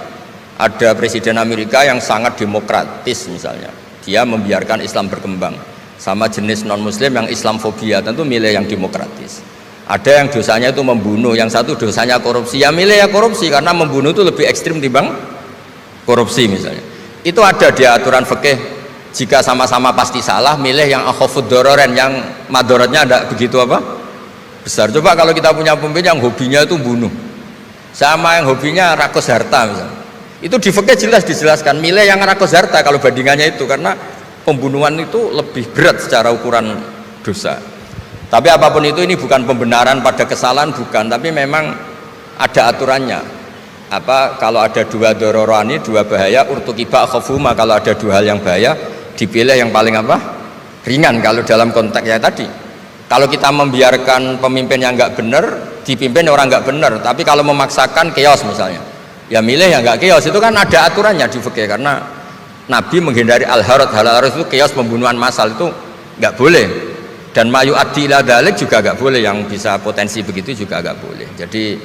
ada presiden Amerika yang sangat demokratis misalnya, dia membiarkan Islam berkembang, sama jenis non muslim yang Islamfobia, tentu milih yang demokratis. Ada yang dosanya itu membunuh, yang satu dosanya korupsi, ya milih ya korupsi karena membunuh itu lebih ekstrim timbang korupsi misalnya. Itu ada di aturan fikih. Jika sama-sama pasti salah, milih yang akhafud dororen, yang madorotnya ada begitu apa besar. Coba kalau kita punya pemimpin yang hobinya itu bunuh, sama yang hobinya rakus harta misalnya, itu di fikih jelas dijelaskan milih yang rakus harta kalau bandingannya itu, karena pembunuhan itu lebih berat secara ukuran dosa. Tapi apapun itu, ini bukan pembenaran pada kesalahan, bukan, tapi memang ada aturannya. Apa kalau ada dua dororani, dua bahaya, urtukiba khafuma, kalau ada dua hal yang bahaya dipilih yang paling apa ringan kalau dalam konteks ya tadi. Kalau kita membiarkan pemimpin yang nggak benar dipimpin orang nggak benar, tapi kalau memaksakan chaos misalnya, ya milih yang nggak chaos. Itu kan ada aturannya di fikih, karena Nabi menghindari al-harad. Hal-harad itu chaos, pembunuhan massal, itu nggak boleh, dan mayu adila dalik juga nggak boleh, yang bisa potensi begitu juga nggak boleh. Jadi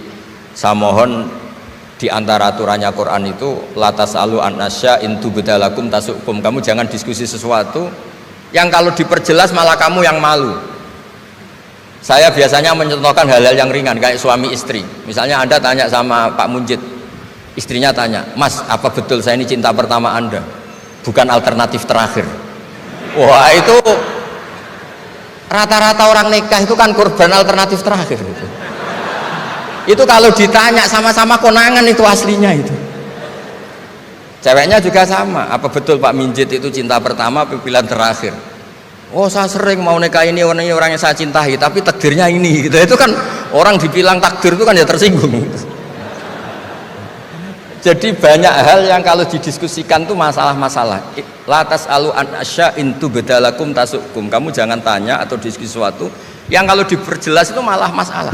saya mohon di antara aturannya Quran itu latas alu anasya intu bedalakum tasukum, kamu jangan diskusi sesuatu yang kalau diperjelas malah kamu yang malu. Saya biasanya mencontohkan hal-hal yang ringan kayak suami istri. Misalnya Anda tanya sama Pak Munjid, istrinya tanya, Mas apa betul saya ini cinta pertama Anda, bukan alternatif terakhir? Wah itu rata-rata orang nikah itu kan korban alternatif terakhir gitu. Itu kalau ditanya sama-sama konangan itu aslinya itu. Ceweknya juga sama, apa betul Pak Minjit itu cinta pertama pilihan terakhir? Oh saya sering mau nikah ini orang yang saya cintai, tapi takdirnya ini gitu. Itu kan orang dibilang takdir itu kan ya tersinggung gitu. Jadi banyak hal yang kalau didiskusikan itu masalah-masalah. Latas alu an asya intu bedalakum tasukum, kamu jangan tanya atau diskusi sesuatu yang kalau diperjelas itu malah masalah.